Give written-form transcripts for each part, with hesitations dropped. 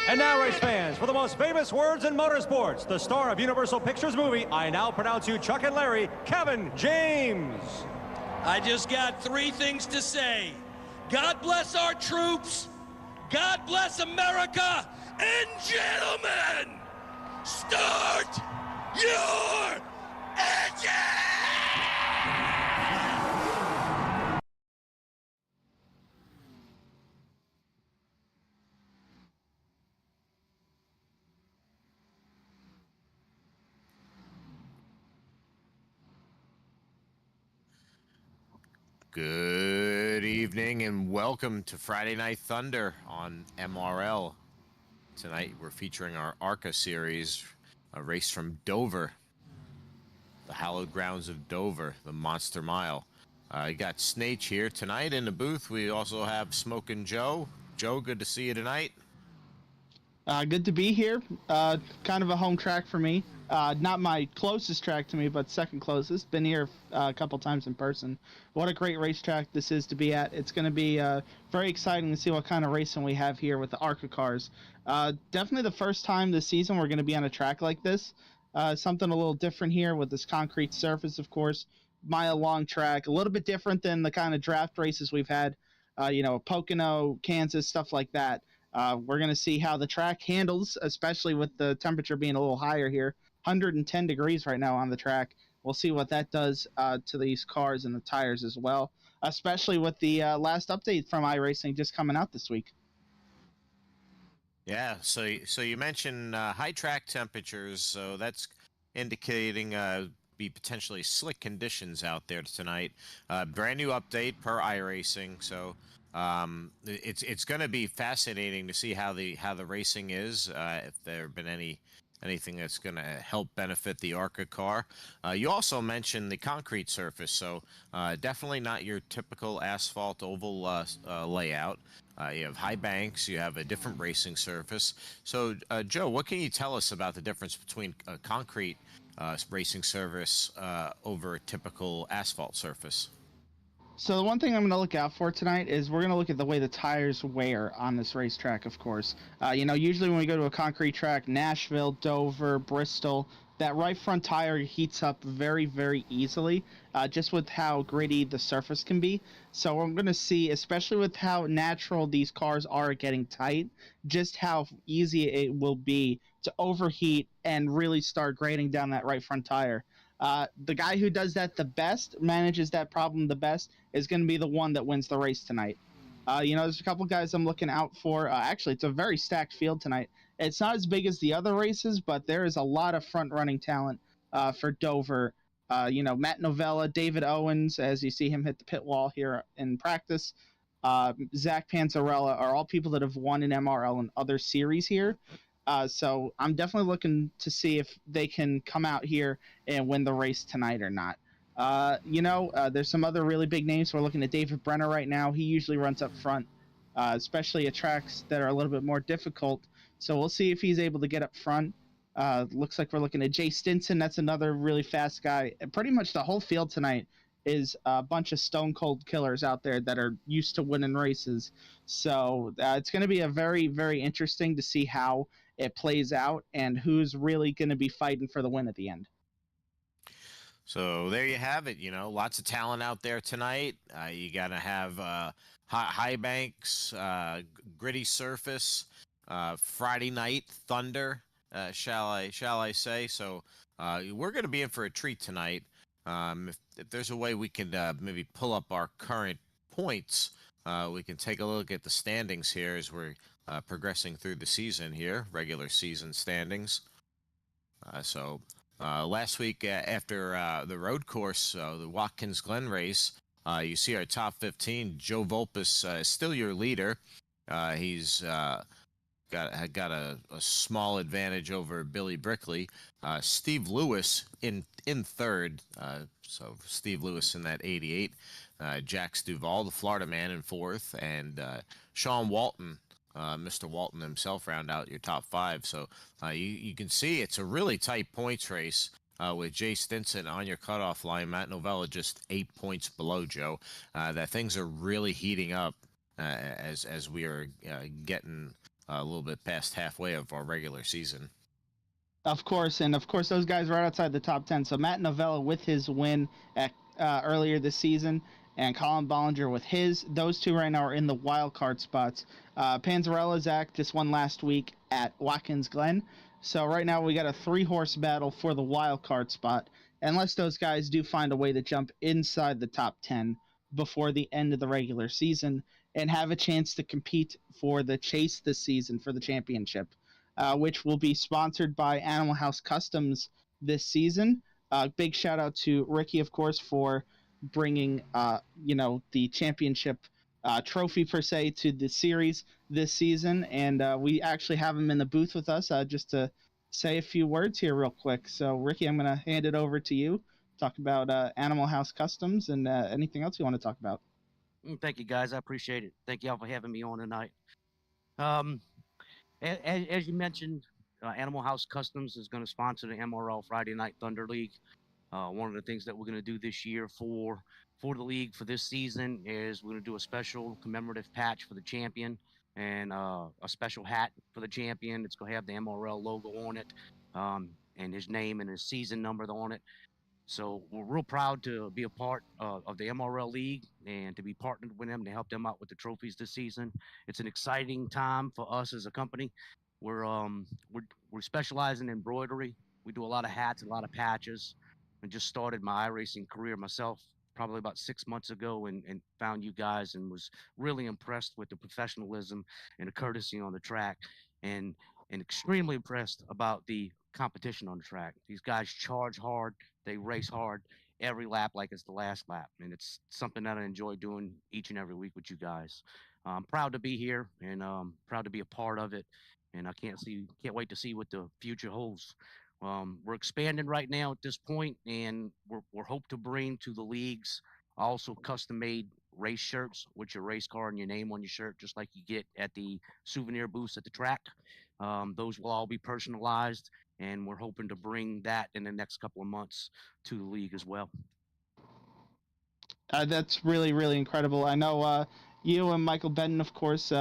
And now, race fans, for the most famous words in motorsports, the star of Universal Pictures movie, I now pronounce you Chuck and Larry, Kevin James. I just got three things to say. God bless our troops, God bless America, and gentlemen, start your engine! Good evening and welcome to Friday Night Thunder on MRL. Tonight we're featuring our ARCA series, a race from Dover, the hallowed grounds of Dover, the Monster Mile. You got Snake here tonight in the booth. We also have Smokin' Joe. Joe, good to see you tonight. Good to be here. Kind of a home track for me. Not my closest track to me, but second closest. Been here a couple times in person. What a great racetrack this is to be at. It's going to be very exciting to see what kind of racing we have here with the ARCA cars. Definitely the first time this season we're going to be on a track like this. Something a little different here with this concrete surface, of course. Mile-long track. A little bit different than the kind of draft races we've had. Pocono, Kansas, stuff like that. We're going to see how the track handles, especially with the temperature being a little higher here. 110 degrees right now on the track. We'll see what that does to these cars and the tires as well, especially with the last update from iRacing just coming out this week. Yeah, so you mentioned high track temperatures, so that's indicating be potentially slick conditions out there tonight. Brand new update per iRacing, so it's going to be fascinating to see how the racing is. If there have been anything that's going to help benefit the ARCA car. You also mentioned the concrete surface, so definitely not your typical asphalt oval layout. You have high banks, you have a different racing surface. So, Joe, what can you tell us about the difference between a concrete racing surface over a typical asphalt surface? So the one thing I'm going to look out for tonight is we're going to look at the way the tires wear on this racetrack, of course. Usually when we go to a concrete track, Nashville, Dover, Bristol, that right front tire heats up very, very easily, just with how gritty the surface can be. So I'm going to see, especially with how natural these cars are getting tight, just how easy it will be to overheat and really start grading down that right front tire. The guy who does that the best, manages that problem the best, is going to be the one that wins the race tonight. There's a couple guys I'm looking out for. Actually, it's a very stacked field tonight. It's not as big as the other races, but there is a lot of front-running talent for Dover. Matt Novella, David Owens, as you see him hit the pit wall here in practice. Zach Panzarella are all people that have won an MRL and other series here. So I'm definitely looking to see if they can come out here and win the race tonight or not. There's some other really big names. We're looking at David Brenner right now. He usually runs up front, especially at tracks that are a little bit more difficult. So we'll see if he's able to get up front. Looks like we're looking at Jay Stinson. That's another really fast guy. And pretty much the whole field tonight is a bunch of stone cold killers out there that are used to winning races. So it's going to be a very, very interesting to see how it plays out and who's really going to be fighting for the win at the end. So there you have it. Lots of talent out there tonight. You got to have high banks, gritty surface, Friday night thunder, shall I say. So we're going to be in for a treat tonight. If there's a way we can maybe pull up our current points, we can take a look at the standings here as we're progressing through the season here, regular season standings. Last week after the road course, the Watkins Glen race, you see our top 15. Joe Volpus is still your leader. He's got a small advantage over Billy Brickley. Steve Lewis in third. So Steve Lewis in that 88. Jax Duvall, the Florida man, in fourth, and Sean Walton. Mr. Walton himself round out your top five. So you can see it's a really tight points race with Jay Stinson on your cutoff line. Matt Novella just 8 points below Joe. That things are really heating up as we are getting a little bit past halfway of our regular season. Of course, and of course, those guys right outside the top 10. So Matt Novella with his win at earlier this season, and Colin Bollinger with his. Those two right now are in the wild card spots. Panzarella Zach just won last week at Watkins Glen. So right now we got a 3-horse battle for the wild card spot. Unless those guys do find a way to jump inside the top 10 before the end of the regular season and have a chance to compete for the chase this season for the championship. Which will be sponsored by Animal House Customs this season. Big shout out to Ricky, of course, for bringing the championship trophy per se to the series this season, and we actually have him in the booth with us just to say a few words here real quick. So, Ricky, I'm going to hand it over to you. Talk about Animal House Customs and anything else you want to talk about. Thank you, guys. I appreciate it. Thank you all for having me on tonight. As you mentioned, Animal House Customs is going to sponsor the MRL Friday Night Thunder League. One of the things that we're going to do this year for the league for this season is we're going to do a special commemorative patch for the champion and a special hat for the champion. It's going to have the MRL logo on it and his name and his season number on it. So we're real proud to be a part of the MRL League and to be partnered with them to help them out with the trophies this season. It's an exciting time for us as a company. We're specializing in embroidery. We do a lot of hats, a lot of patches. I just started my iRacing career myself probably about 6 months ago and found you guys and was really impressed with the professionalism and the courtesy on the track and extremely impressed about the competition on the track. These guys charge hard. They race hard every lap like it's the last lap, and it's something that I enjoy doing each and every week with you guys. I'm proud to be here and proud to be a part of it, and I can't wait to see what the future holds. We're expanding right now at this point, and we're hope to bring to the leagues also custom-made race shirts with your race car and your name on your shirt, just like you get at the souvenir booths at the track. Those will all be personalized, and we're hoping to bring that in the next couple of months to the league as well. That's really, really incredible. I know you and Michael Benton, of course,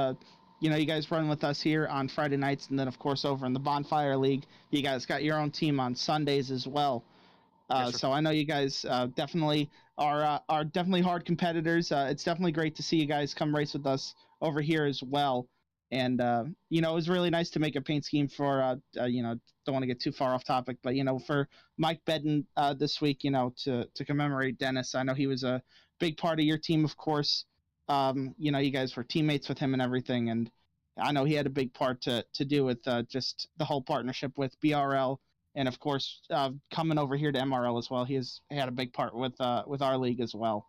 you guys run with us here on Friday nights, and then, of course, over in the Bonfire League, you guys got your own team on Sundays as well. Yes, so I know you guys definitely are definitely hard competitors. It's definitely great to see you guys come race with us over here as well. And it was really nice to make a paint scheme for don't want to get too far off topic, but for Mike Bedden this week, to commemorate Dennis. I know he was a big part of your team, of course. You guys were teammates with him and everything, and I know he had a big part to do with just the whole partnership with BRL, and of course coming over here to MRL as well. He had a big part with our league as well.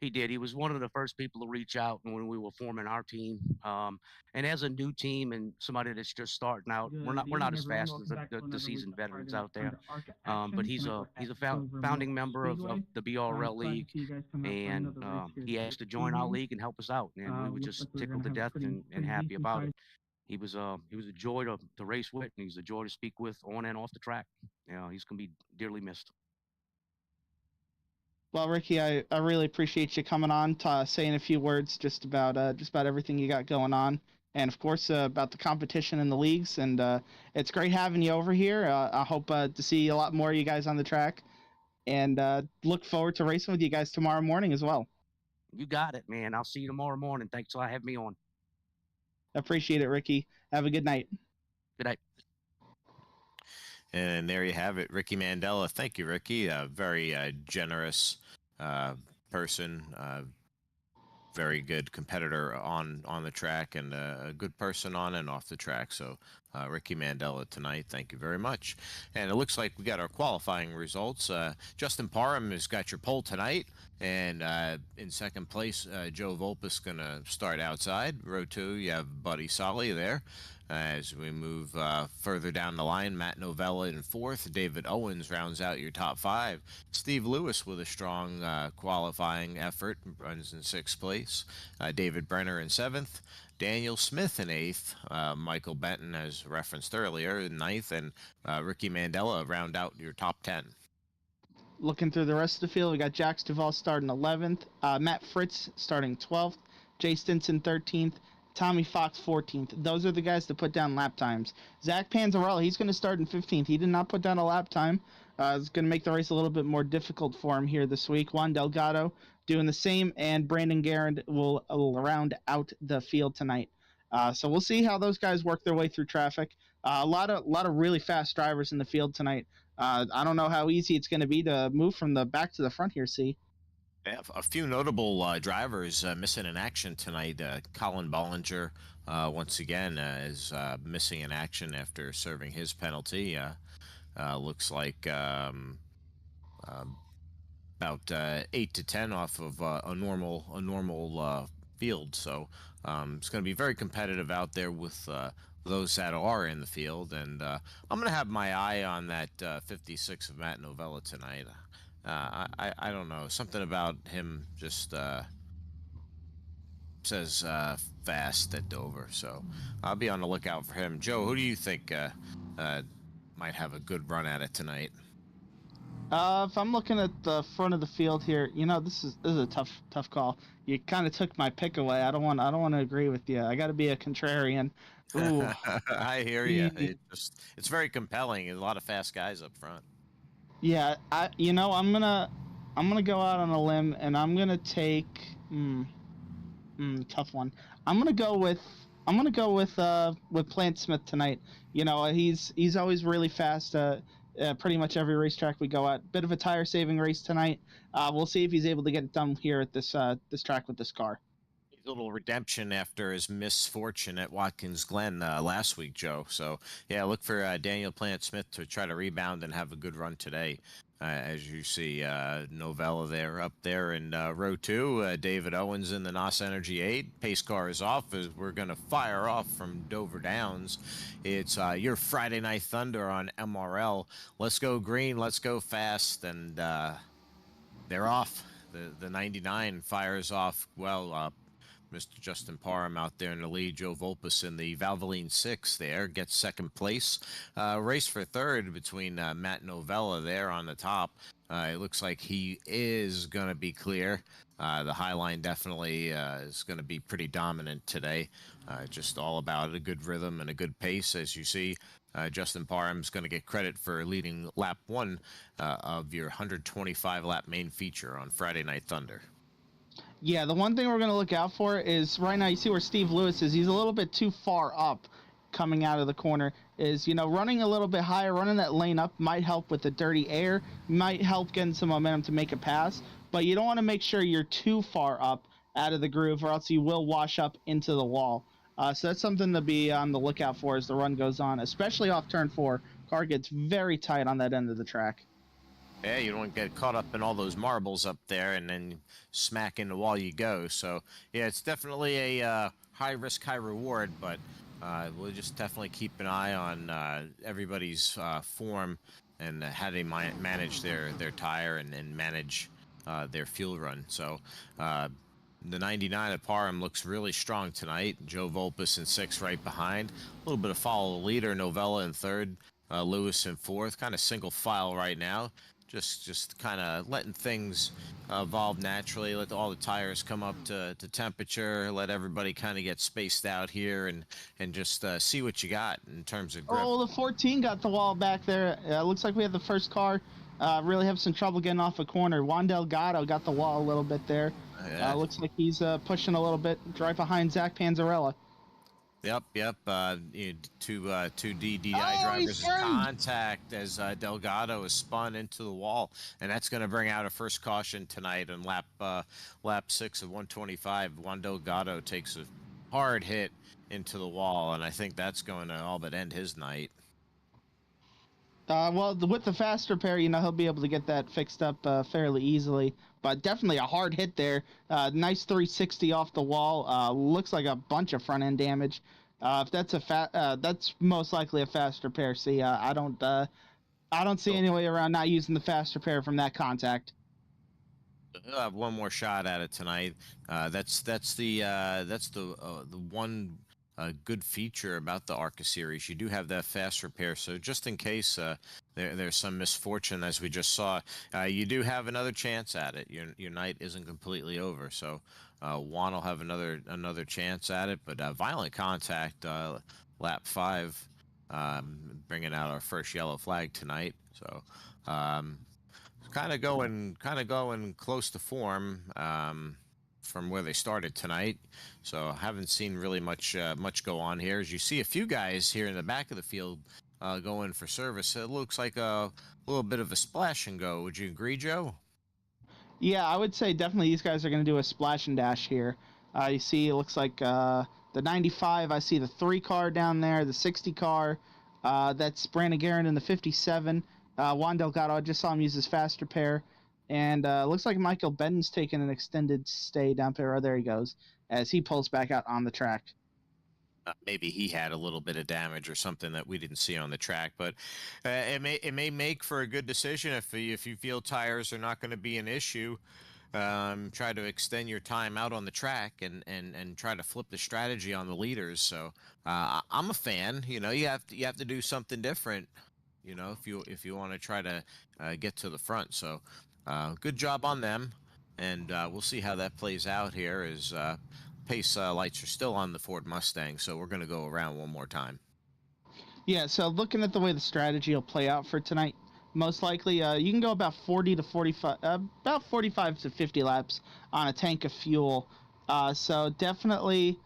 He did. He was one of the first people to reach out when we were forming our team. And as a new team and somebody that's just starting out, we're not as fast as the seasoned veterans out there. But he's a founding member of the BRL League, and he asked to join our league and help us out. And we were just tickled to death and happy about it. He was a joy to race with, and he's a joy to speak with on and off the track. He's gonna be dearly missed. Well, Ricky, I really appreciate you coming on, saying a few words just about everything you got going on, and of course about the competition in the leagues. And it's great having you over here. I hope to see a lot more of you guys on the track, and look forward to racing with you guys tomorrow morning as well. You got it, man. I'll see you tomorrow morning. Thanks for having me on. Appreciate it, Ricky. Have a good night. Good night. And there you have it, Ricky Mandella. Thank you, Ricky. A very generous person, very good competitor on the track, and a good person on and off the track. So Ricky Mandella tonight, thank you very much. And it looks like we got our qualifying results. Justin Parham has got your pole tonight, and in second place, Joe Volpus going to start outside. Row 2, you have Buddy Solly there. As we move further down the line, Matt Novella in 4th. David Owens rounds out your top 5. Steve Lewis with a strong qualifying effort runs in 6th place. David Brenner in 7th. Daniel Smith in 8th. Michael Benton, as referenced earlier, in 9th. And Ricky Mandella round out your top 10. Looking through the rest of the field, we got Jax Duvall starting 11th. Matt Fritz starting 12th. Jay Stinson 13th. Tommy Fox 14th. Those are the guys that put down lap times. Zach Panzarella, he's going to start in 15th. He did not put down a lap time. It's going to make the race a little bit more difficult for him here this week. Juan Delgado doing the same, and Brandon Garand will round out the field tonight. So we'll see how those guys work their way through traffic. A lot of really fast drivers in the field tonight. I don't know how easy it's going to be to move from the back to the front here, see. Yeah, a few notable drivers missing in action tonight. Colin Bollinger, once again, is missing in action after serving his penalty. Looks like about 8 to 10 off of a normal field. So it's going to be very competitive out there with those that are in the field. And I'm going to have my eye on that 56 of Matt Novella tonight. I don't know, something about him just says fast at Dover, so I'll be on the lookout for him. Joe, who do you think might have a good run at it tonight? If I'm looking at the front of the field here, this is a tough call. You kind of took my pick away. I don't want to agree with you. I got to be a contrarian. Ooh. I hear you. It's very compelling. There's a lot of fast guys up front. Yeah, I'm gonna go out on a limb, and I'm gonna take tough one. I'm gonna go with Plant Smith tonight. He's always really fast. Pretty much every racetrack we go at. Bit of a tire saving race tonight. We'll see if he's able to get it done here at this track with this car. A little redemption after his misfortune at Watkins Glen last week, Joe. So yeah, look for Daniel Plant Smith to try to rebound and have a good run today. As you see, Novella there up there in row 2. David Owens in the NOS Energy 8. Pace car is off as we're going to fire off from Dover Downs. It's your Friday Night Thunder on MRL. Let's go green, let's go fast, and they're off. The 99 fires off well. Mr. Justin Parham out there in the lead. Joe Volpus in the Valvoline 6 there gets second place. Race for third between Matt Novella there on the top. It looks like he is going to be clear. The high line definitely is going to be pretty dominant today. Just all about a good rhythm and a good pace. As you see, Justin Parham's going to get credit for leading lap 1 of your 125 lap main feature on Friday Night Thunder. Yeah, the one thing we're going to look out for is right now you see where Steve Lewis is. He's a little bit too far up coming out of the corner. Running a little bit higher, running that lane up might help with the dirty air, might help getting some momentum to make a pass, but you don't want to make sure you're too far up out of the groove or else you will wash up into the wall. So that's something to be on the lookout for as the run goes on, especially off turn 4. Car gets very tight on that end of the track. Yeah, you don't get caught up in all those marbles up there and then smack in the wall you go. So, yeah, it's definitely a high risk, high reward, but we'll just definitely keep an eye on everybody's form and how they manage their tire and manage their fuel run. So, the 99 at Parham looks really strong tonight. Joe Volpus in 6th right behind. A little bit of follow the leader. Novella in 3rd. Lewis in 4th. Kind of single file right now. Just kind of letting things evolve naturally. Let all the tires come up to temperature. Let everybody kind of get spaced out here and just see what you got in terms of grip. Oh, the 14 got the wall back there. Looks like we had the first car really have some trouble getting off a corner. Juan Delgado got the wall a little bit there. Yeah. Looks like he's pushing a little bit right behind Zach Panzarella. Yep. Two DDI drivers in contact as Delgado is spun into the wall, and that's going to bring out a first caution tonight on lap 6 of 125. Juan Delgado takes a hard hit into the wall, and I think that's going to all but end his night. Well, with the fast repair, he'll be able to get that fixed up fairly easily. But definitely a hard hit there. Nice 360 off the wall. Looks like a bunch of front end damage. If that's that's most likely a fast repair. See, I don't see any way around not using the fast repair from that contact. I'll have one more shot at it tonight. That's the one a good feature about the ARCA series. You do have that fast repair, so just in case there's some misfortune, as we just saw, you do have another chance at it. Your night isn't completely over, so Juan will have another chance at it. But violent contact, lap 5, bringing out our first yellow flag tonight. So kind of going close to form. From where they started tonight, so haven't seen really much go on here. As you see a few guys here in the back of the field going for service, it looks like a little bit of a splash and go. Would you agree, Joe? Yeah, I would say definitely these guys are going to do a splash and dash here. You see, it looks like the 95. I see the 3 car down there, the 60 car. That's Brandon Guerin in the 57. Juan Delgado, I just saw him use his fast repair. And looks like Michael Benton's taking an extended stay down there. Oh, there he goes, as he pulls back out on the track. Maybe he had a little bit of damage or something that we didn't see on the track, but it may make for a good decision if you feel tires are not going to be an issue. Try to extend your time out on the track and try to flip the strategy on the leaders. So I'm a fan. You know, you have to do something different. You know, if you want to try to get to the front. So good job on them, and we'll see how that plays out here as pace lights are still on the Ford Mustang, so we're going to go around one more time. Yeah, so looking at the way the strategy will play out for tonight, most likely you can go about 40 to 45, about 45 to 50 laps on a tank of fuel. So definitely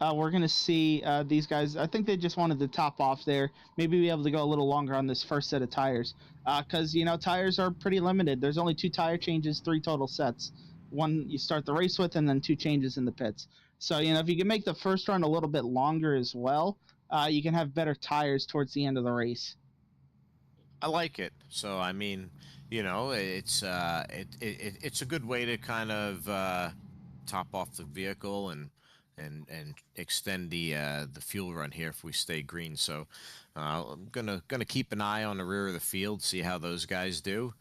we're going to see these guys. I think they just wanted to top off there, maybe be able to go a little longer on this first set of tires. Because, you know, tires are pretty limited. There's only 2 tire changes, 3 total sets. 1 you start the race with, and then 2 changes in the pits. So, you know, if you can make the first run a little bit longer as well, you can have better tires towards the end of the race. I like it. So, I mean, you know, it's a good way to kind of top off the vehicle and extend the fuel run here if we stay green. So I'm gonna keep an eye on the rear of the field, see how those guys do.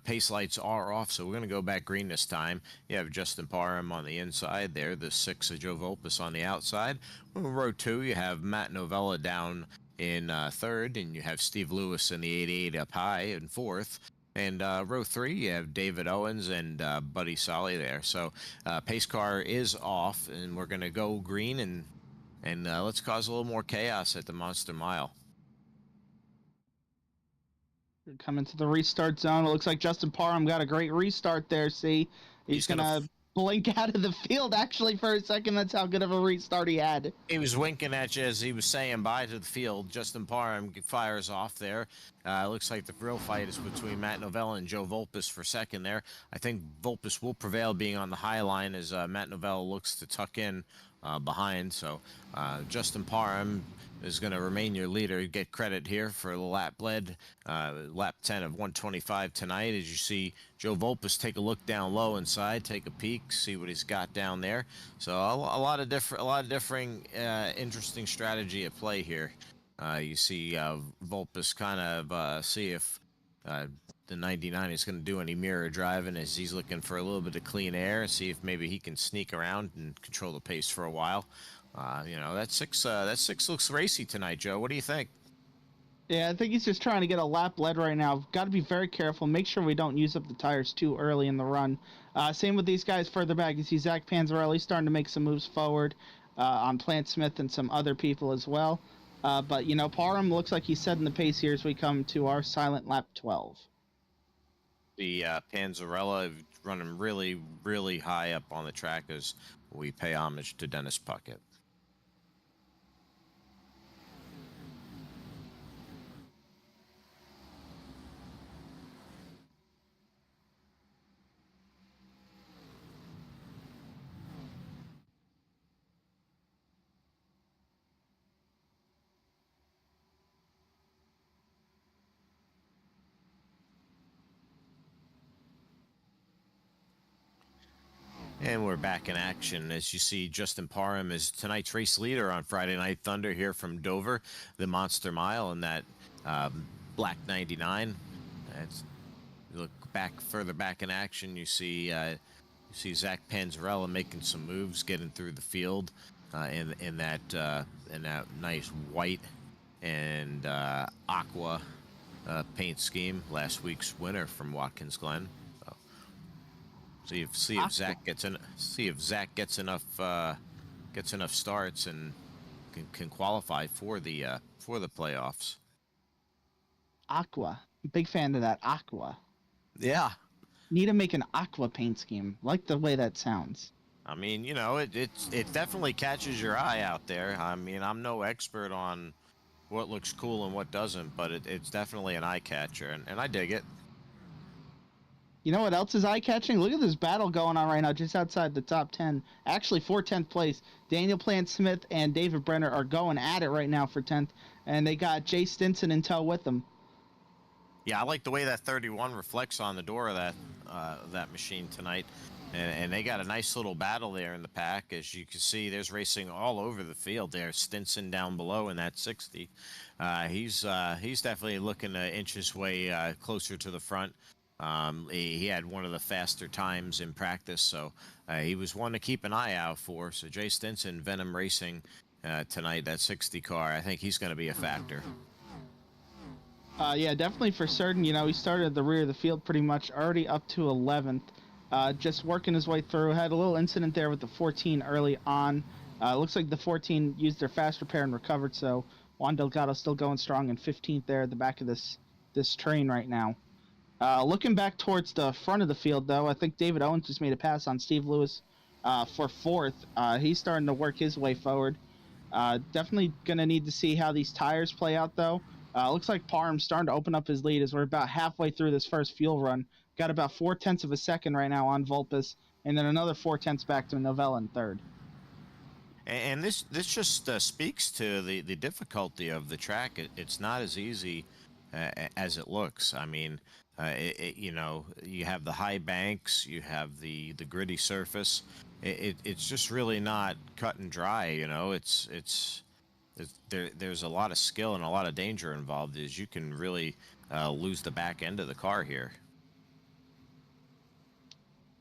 Pace lights are off, so we're gonna go back green this time. You have Justin Parham on the inside there, the 6 of Joe Volpus on the outside. Row 2, you have Matt Novella down in 3rd, and you have Steve Lewis in the 88 up high in 4th. And row 3, you have David Owens and Buddy Solly there. So pace car is off, and we're going to go green and let's cause a little more chaos at the Monster Mile. Coming to the restart zone. It looks like Justin Parham got a great restart there. See, he's going to blink out of the field actually for a second. That's how good of a restart he had. He was winking at you as he was saying bye to the field. Justin Parham fires off there. Looks like the real fight is between Matt Novella and Joe Volpus for second there. I think Volpus will prevail being on the high line as Matt Novella looks to tuck in behind. So Justin Parham is going to remain your leader. You get credit here for the lap led, lap 10 of 125 tonight. As you see Joe Volpus take a look down low inside, take a peek, see what he's got down there. So a lot of differing interesting strategy at play here. You see Volpus kind of see if the 99 is going to do any mirror driving as he's looking for a little bit of clean air, see if maybe he can sneak around and control the pace for a while. You know, that six looks racy tonight, Joe. What do you think? Yeah, I think he's just trying to get a lap led right now. Got to be very careful. Make sure we don't use up the tires too early in the run. Same with these guys further back. You see Zach Panzarelli starting to make some moves forward on Plant Smith and some other people as well. But, you know, Parham looks like he's setting the pace here as we come to our silent lap 12. The Panzarella running really, really high up on the track as we pay homage to Dennis Puckett. And we're back in action. As you see, Justin Parham is tonight's race leader on Friday Night Thunder here from Dover, the Monster Mile, in that black 99. You look back further back in action, you see Zach Panzarella making some moves, getting through the field. in that nice white and aqua paint scheme. Last week's winner from Watkins Glen. So see if Zach gets enough starts and can qualify for the playoffs. Aqua. Big fan of that aqua. Yeah. Need to make an aqua paint scheme. Like the way that sounds. I mean, you know, it definitely catches your eye out there. I mean, I'm no expert on what looks cool and what doesn't, but it's definitely an eye catcher, and I dig it. You know what else is eye-catching? Look at this battle going on right now just outside the top 10. Actually, for 10th place, Daniel Plant-Smith and David Brenner are going at it right now for 10th, and they got Jay Stinson in tow with them. Yeah, I like the way that 31 reflects on the door of that machine tonight, and they got a nice little battle there in the pack. As you can see, there's racing all over the field there. Stinson down below in that 60. He's definitely looking to inch his way closer to the front. He had one of the faster times in practice, so he was one to keep an eye out for. So Jay Stinson, Venom Racing tonight, that 60 car, I think he's going to be a factor. Yeah, definitely for certain. You know, he started at the rear of the field pretty much, already up to 11th. Just working his way through. Had a little incident there with the 14 early on. Looks like the 14 used their fast repair and recovered, so Juan Delgado still going strong in 15th there at the back of this train right now. Looking back towards the front of the field, though, I think David Owens just made a pass on Steve Lewis for 4th. He's starting to work his way forward. Definitely going to need to see how these tires play out, though. Looks like Parham's starting to open up his lead as we're about halfway through this first fuel run. Got about 0.4 of a second right now on Vulpes, and then another 0.4 back to Novella in 3rd. And this just speaks to the difficulty of the track. It's not as easy as it looks. I mean, you know, you have the high banks, you have the gritty surface. It's just really not cut and dry. You know, there's a lot of skill and a lot of danger involved. As you can really lose the back end of the car here.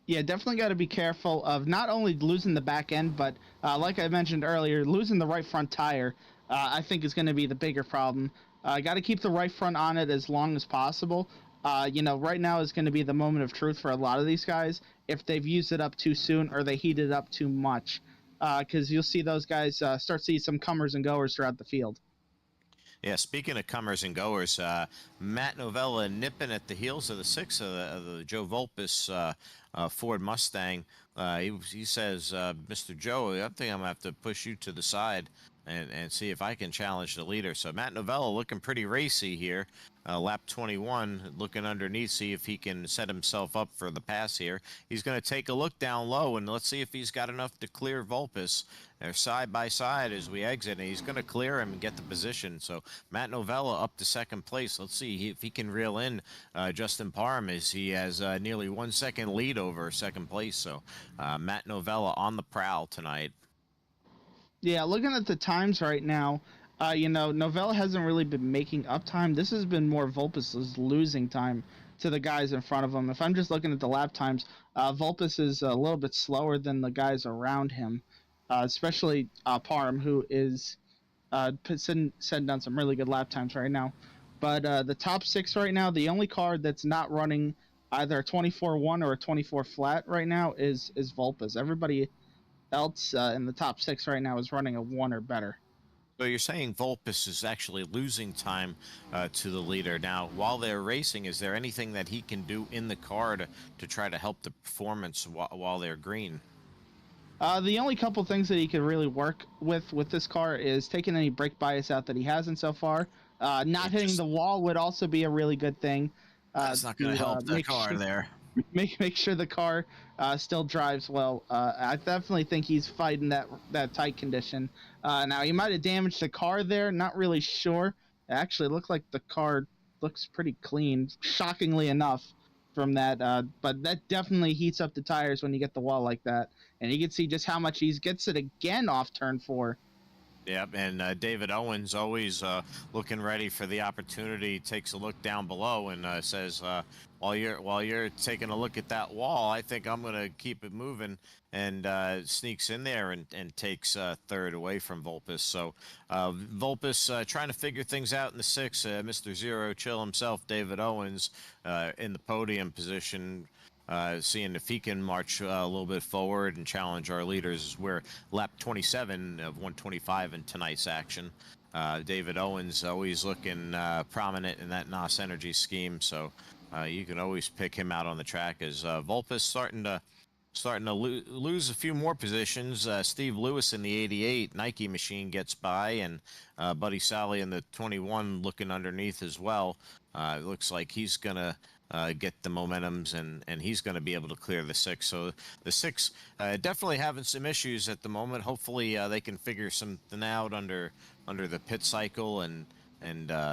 Yeah, definitely got to be careful of not only losing the back end, but like I mentioned earlier, losing the right front tire, I think is going to be the bigger problem. Got to keep the right front on it as long as possible. You know, right now is going to be the moment of truth for a lot of these guys if they've used it up too soon or they heat it up too much. Because you'll see those guys start seeing some comers and goers throughout the field. Yeah, speaking of comers and goers, Matt Novella nipping at the heels of the 6 of the Joe Vulpes Ford Mustang. He says, Mr. Joe, I think I'm going to have to push you to the side and see if I can challenge the leader. So Matt Novella looking pretty racy here. Lap 21, looking underneath, see if he can set himself up for the pass here. He's going to take a look down low, and let's see if he's got enough to clear Vulpes. They're side by side as we exit, and he's going to clear him and get the position. So Matt Novella up to 2nd place. Let's see if he can reel in Justin Parham, as he has nearly 1 second lead over 2nd place. So Matt Novella on the prowl tonight. Yeah, looking at the times right now, you know, Novella hasn't really been making up time. This has been more Vulpes' losing time to the guys in front of him. If I'm just looking at the lap times, Vulpes is a little bit slower than the guys around him, especially Parham, who is setting down some really good lap times right now. But the top 6 right now, the only car that's not running either a 24-1 or a 24 flat right now is Vulpes. Everybody else in the top 6 right now is running a 1 or better. So you're saying Vulpes is actually losing time to the leader. Now, while they're racing, is there anything that he can do in the car to try to help the performance while they're green? The only couple things that he could really work with this car is taking any brake bias out that he hasn't so far. Not hitting the wall would also be a really good thing. That's not going to help the car there. Make sure the car still drives well. I definitely think he's fighting that tight condition. Now, he might have damaged the car there. Not really sure. It actually looked like the car looks pretty clean, shockingly enough from that. But that definitely heats up the tires when you get the wall like that. And you can see just how much he gets it again off turn 4. Yep, and David Owens always looking ready for the opportunity. Takes a look down below and says, "While you're taking a look at that wall, I think I'm gonna keep it moving." And sneaks in there and takes third away from Volpus. So Volpus trying to figure things out in the six. Mr. Zero Chill himself, David Owens, in the podium position. Seeing if he can march a little bit forward and challenge our leaders. We're lap 27 of 125 in tonight's action. David Owens always looking prominent in that NOS Energy scheme, so you can always pick him out on the track. As Volpus starting to lose a few more positions. Steve Lewis in the 88 Nike machine gets by, and Buddy Sally in the 21 looking underneath as well. It looks like he's gonna get the momentums, and he's going to be able to clear the six. So the six definitely having some issues at the moment. Hopefully they can figure something out under the pit cycle, and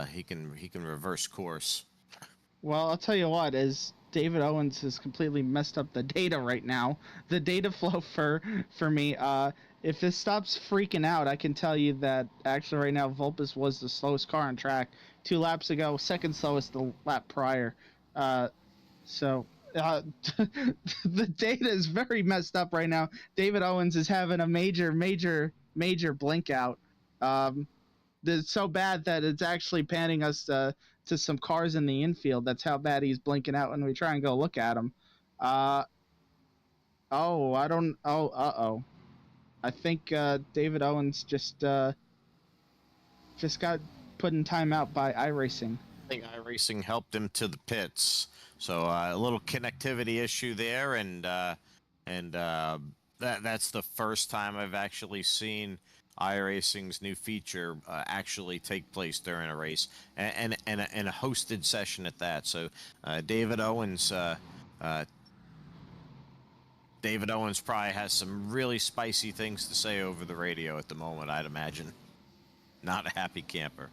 he can reverse course. Well, I'll tell you what, is David Owens has completely messed up the data right now. The data flow for me. If this stops freaking out, I can tell you that actually right now Volpus was the slowest car on track 2 laps ago, second slowest the lap prior. So the data is very messed up right now. David Owens is having a major blink out. It's so bad that it's actually panning us to some cars in the infield. That's how bad he's blinking out when we try and go look at him. I think David Owens just got put in timeout by iRacing. I think iRacing helped him to the pits, so a little connectivity issue there, and that's the first time I've actually seen iRacing's new feature actually take place during a race, and a hosted session at that. So David Owens probably has some really spicy things to say over the radio at the moment, I'd imagine. Not a happy camper.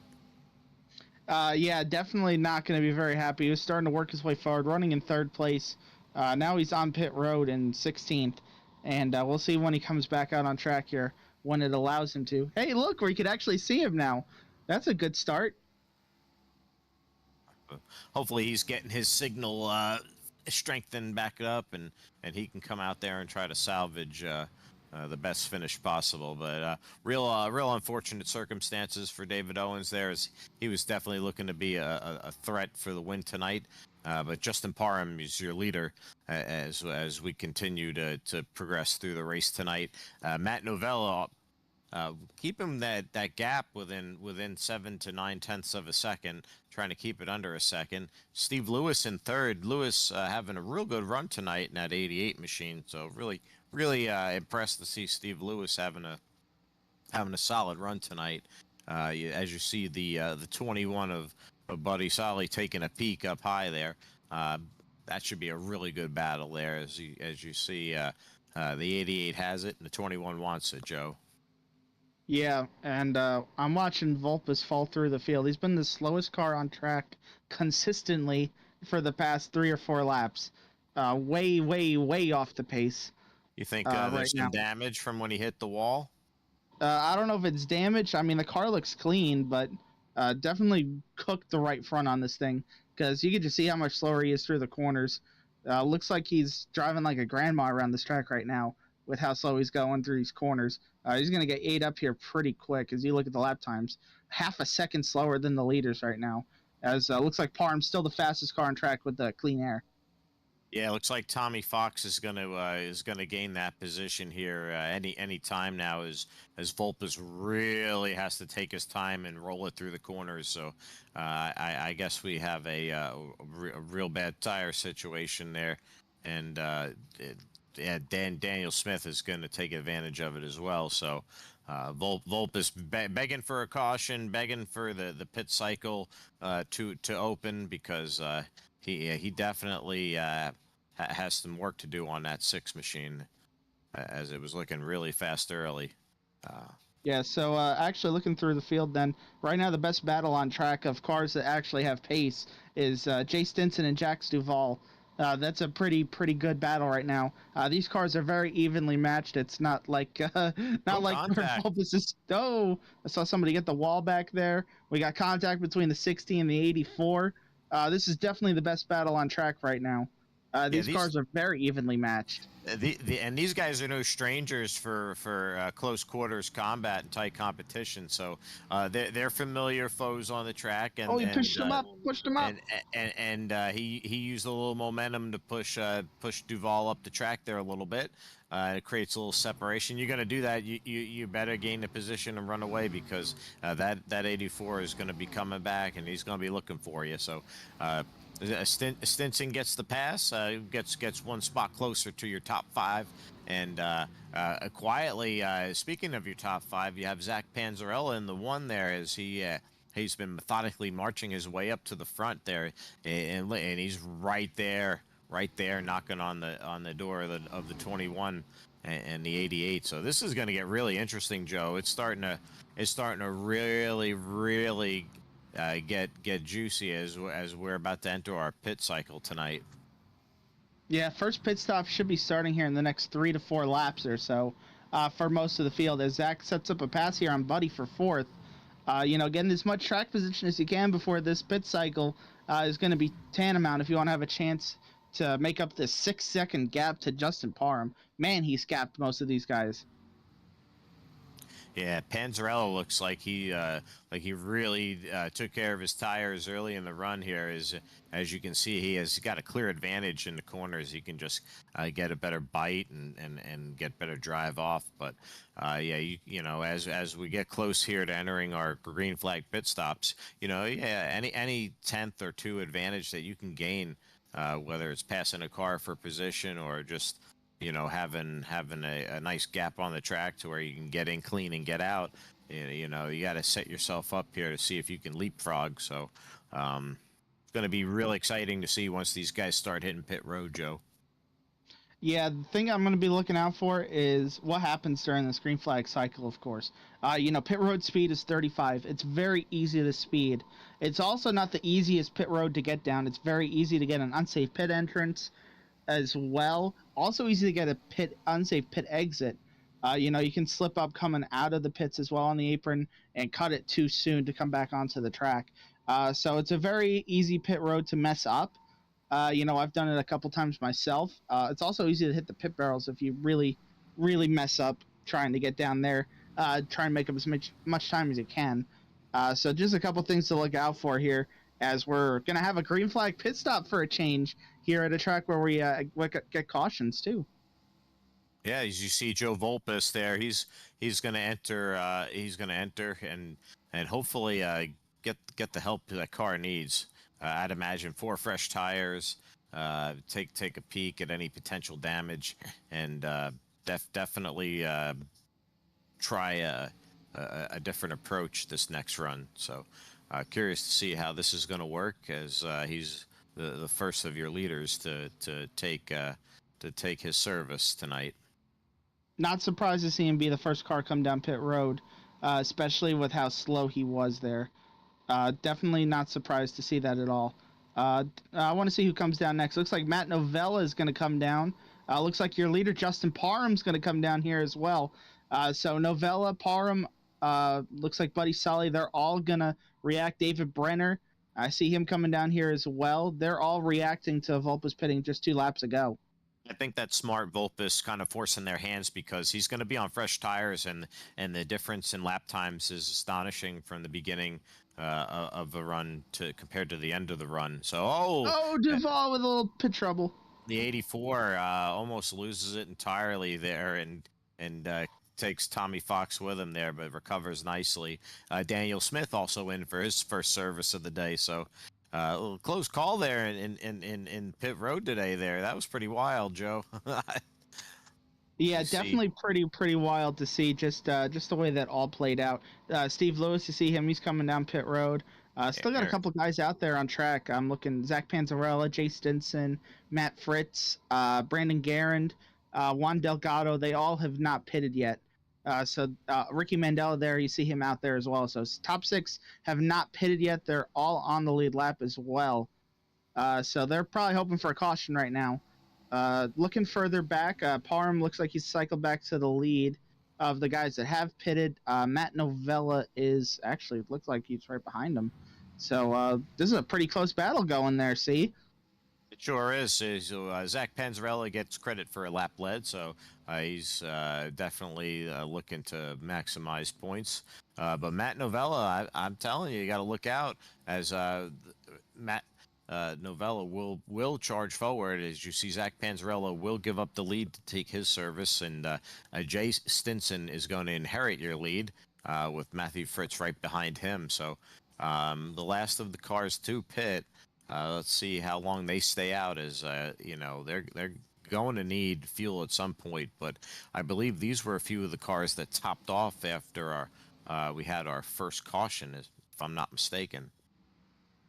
Yeah, definitely not going to be very happy. He was starting to work his way forward, running in third place. Now he's on pit road in 16th, and we'll see when he comes back out on track here, when it allows him to. Hey, look, we could actually see him now. That's a good start. Hopefully he's getting his signal strengthened back up, and he can come out there and try to salvage the best finish possible. But real unfortunate circumstances for David Owens there, as he was definitely looking to be a threat for the win tonight. But Justin Parham is your leader as we continue to progress through the race tonight. Matt Novello, keep him that gap within 7 to 9 tenths of a second, trying to keep it under a second. Steve Lewis in third. Lewis having a real good run tonight in that 88 machine, so really impressed to see Steve Lewis having a solid run tonight. As you see the 21 of Buddy Solly taking a peek up high there. That should be a really good battle there, as you see the 88 has it and the 21 wants it, Joe. Yeah, and I'm watching Volpus fall through the field. He's been the slowest car on track consistently for the past 3 or 4 laps. Way off the pace. You think there's some damage from when he hit the wall? I don't know if it's damage. I mean, the car looks clean, but definitely cooked the right front on this thing, because you can just see how much slower he is through the corners. Looks like he's driving like a grandma around this track right now with how slow he's going through these corners. He's going to get 8 up here pretty quick as you look at the lap times. Half a second slower than the leaders right now, as looks like Parham's still the fastest car on track with the clean air. Yeah, it looks like Tommy Fox is gonna gain that position here any time now, as Volpus really has to take his time and roll it through the corners. So I guess we have a real bad tire situation there, and Daniel Smith is going to take advantage of it as well. So Volpus begging for a caution, begging for the pit cycle to open, because he definitely has some work to do on that 6 machine, as it was looking really fast early. Yeah, so actually looking through the field then, right now the best battle on track of cars that actually have pace is Jay Stinson and Jax Duvall. That's a pretty good battle right now. These cars are very evenly matched. It's not like not like contact. Vulpes is. Oh, I saw somebody get the wall back there. We got contact between the 60 and the 84. This is definitely the best battle on track right now. These cars are very evenly matched. And these guys are no strangers for close quarters combat and tight competition. So they're familiar foes on the track. And he pushed them up. He used a little momentum to push Duval up the track there a little bit. It creates a little separation. You're going to do that. You better gain the position and run away, because that 84 is going to be coming back, and he's going to be looking for you. So. Stinson gets the pass, gets one spot closer to your top 5, and quietly, speaking of your top 5, you have Zach Panzarella in the 1 there, as he's been methodically marching his way up to the front there, and he's right there, knocking on the door of the 21 and the 88. So this is going to get really interesting, Joe. It's starting to really get juicy as we're about to enter our pit cycle tonight. Yeah, first pit stop should be starting here in the next 3 to 4 laps or so for most of the field, as Zach sets up a pass here on Buddy for 4th. Getting as much track position as you can before this pit cycle is going to be tantamount if you want to have a chance to make up this 6-second gap to Justin Parham. Man, he's gapped most of these guys. Yeah, Panzarella looks like he really took care of his tires early in the run here. As you can see, he has got a clear advantage in the corners. He can just get a better bite and get better drive off. But as we get close here to entering our green flag pit stops, any 10th or 2 advantage that you can gain, whether it's passing a car for position or just having a nice gap on the track to where you can get in clean and get out. You got to set yourself up here to see if you can leapfrog. So it's going to be real exciting to see once these guys start hitting pit road, Joe. Yeah, the thing I'm going to be looking out for is what happens during this green flag cycle, of course. Pit road speed is 35. It's very easy to speed. It's also not the easiest pit road to get down. It's very easy to get an unsafe pit entrance as well. Also easy to get a unsafe pit exit. You can slip up coming out of the pits as well on the apron and cut it too soon to come back onto the track. So it's a very easy pit road to mess up. I've done it a couple times myself. It's also easy to hit the pit barrels if you really, really mess up trying to get down there. Try and make up as much time as you can. So just a couple things to look out for here, as we're going to have a green flag pit stop for a change here at a track where we get cautions too. Yeah, as you see Joe Vulpes there, he's going to enter. And hopefully get the help that car needs. I'd imagine 4 fresh tires. Take a peek at any potential damage, and definitely try a different approach this next run. So curious to see how this is going to work, as he's the first of your leaders to take his service tonight. Not surprised to see him be the first car come down pit road, especially with how slow he was there. Definitely not surprised to see that at all. I want to see who comes down next. Looks like Matt Novella is going to come down. Looks like your leader, Justin Parham's going to come down here as well. So Novella, Parham, looks like Buddy Sully, they're all going to react. David Brenner, I see him coming down here as well. They're all reacting to Vulpes pitting just 2 laps ago. I think that's smart. Vulpes kind of forcing their hands, because he's going to be on fresh tires, and the difference in lap times is astonishing from the beginning of the run compared to the end of the run. So Duval with a little pit trouble. The 84 almost loses it entirely there, and takes Tommy Fox with him there, but recovers nicely. Daniel Smith also in for his first service of the day. So a little close call there in pit road today there. That was pretty wild, Joe. Yeah, definitely pretty wild to see, just the way that all played out. Steve Lewis, you see him, he's coming down pit road. Still got a couple guys out there on track. I'm looking Zach Panzarella, Jay Stinson, Matt Fritz, Brandon Garand, Juan Delgado. They all have not pitted yet. So Ricky Mandela there, you see him out there as well. So top 6 have not pitted yet. They're all on the lead lap as well. So they're probably hoping for a caution right now. Looking further back, Parham looks like he's cycled back to the lead of the guys that have pitted. Matt Novella is actually looks like he's right behind him. So this is a pretty close battle going there. See. It sure is. So, Zach Panzarella gets credit for a lap led, so he's definitely looking to maximize points. But Matt Novella, I'm telling you, you got to look out as Matt Novella will charge forward. As you see, Zach Panzarella will give up the lead to take his service, and Jay Stinson is going to inherit your lead with Matthew Fritz right behind him. So the last of the cars to pit. Let's see how long they stay out. As you know, they're going to need fuel at some point. But I believe these were a few of the cars that topped off after we had our first caution, if I'm not mistaken.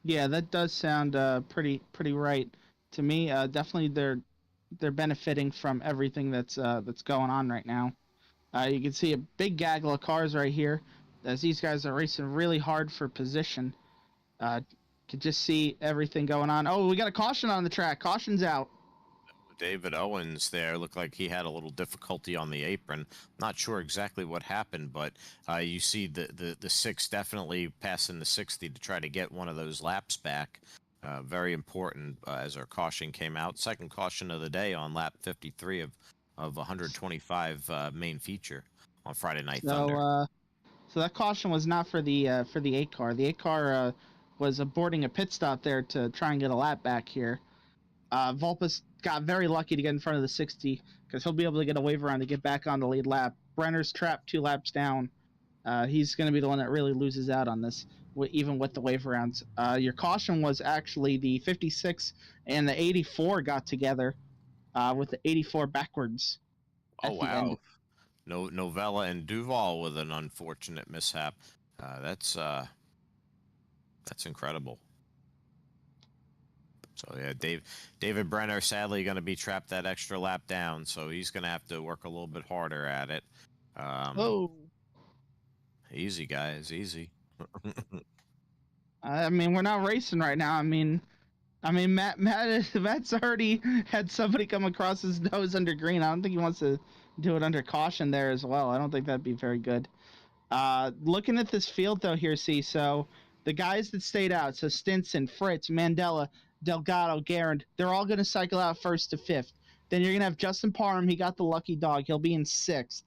Yeah, that does sound pretty right to me. Definitely, they're benefiting from everything that's going on right now. You can see a big gaggle of cars right here, as these guys are racing really hard for position. Could just see everything going on. Oh, we got a caution on the track. Caution's out. David Owens there looked like he had a little difficulty on the apron. Not sure exactly what happened, but you see the six definitely passing the 60 to try to get one of those laps back. Very important as our caution came out. Second caution of the day on lap 53 of 125 main feature on Friday Night Thunder. So that caution was not for the 8 car. The 8 car was aborting a pit stop there to try and get a lap back here. Volpus got very lucky to get in front of the 60 because he'll be able to get a wave around to get back on the lead lap. Brenner's trapped 2 laps down. He's going to be the one that really loses out on this, even with the wave arounds. Your caution was actually the 56 and the 84 got together with the 84 backwards. Oh, wow. Novella and Duval with an unfortunate mishap. That's incredible. So yeah, David Brenner sadly going to be trapped that extra lap down, so he's going to have to work a little bit harder at it. Easy, guys, easy. I mean, we're not racing right now. I mean, Matt's already had somebody come across his nose under green. I don't think he wants to do it under caution there as well. I don't think that'd be very good. Looking at this field though here, so the guys that stayed out, so Stinson, Fritz, Mandela, Delgado, Garand, they're all going to cycle out 1st to 5th. Then you're going to have Justin Parham. He got the lucky dog. He'll be in 6th.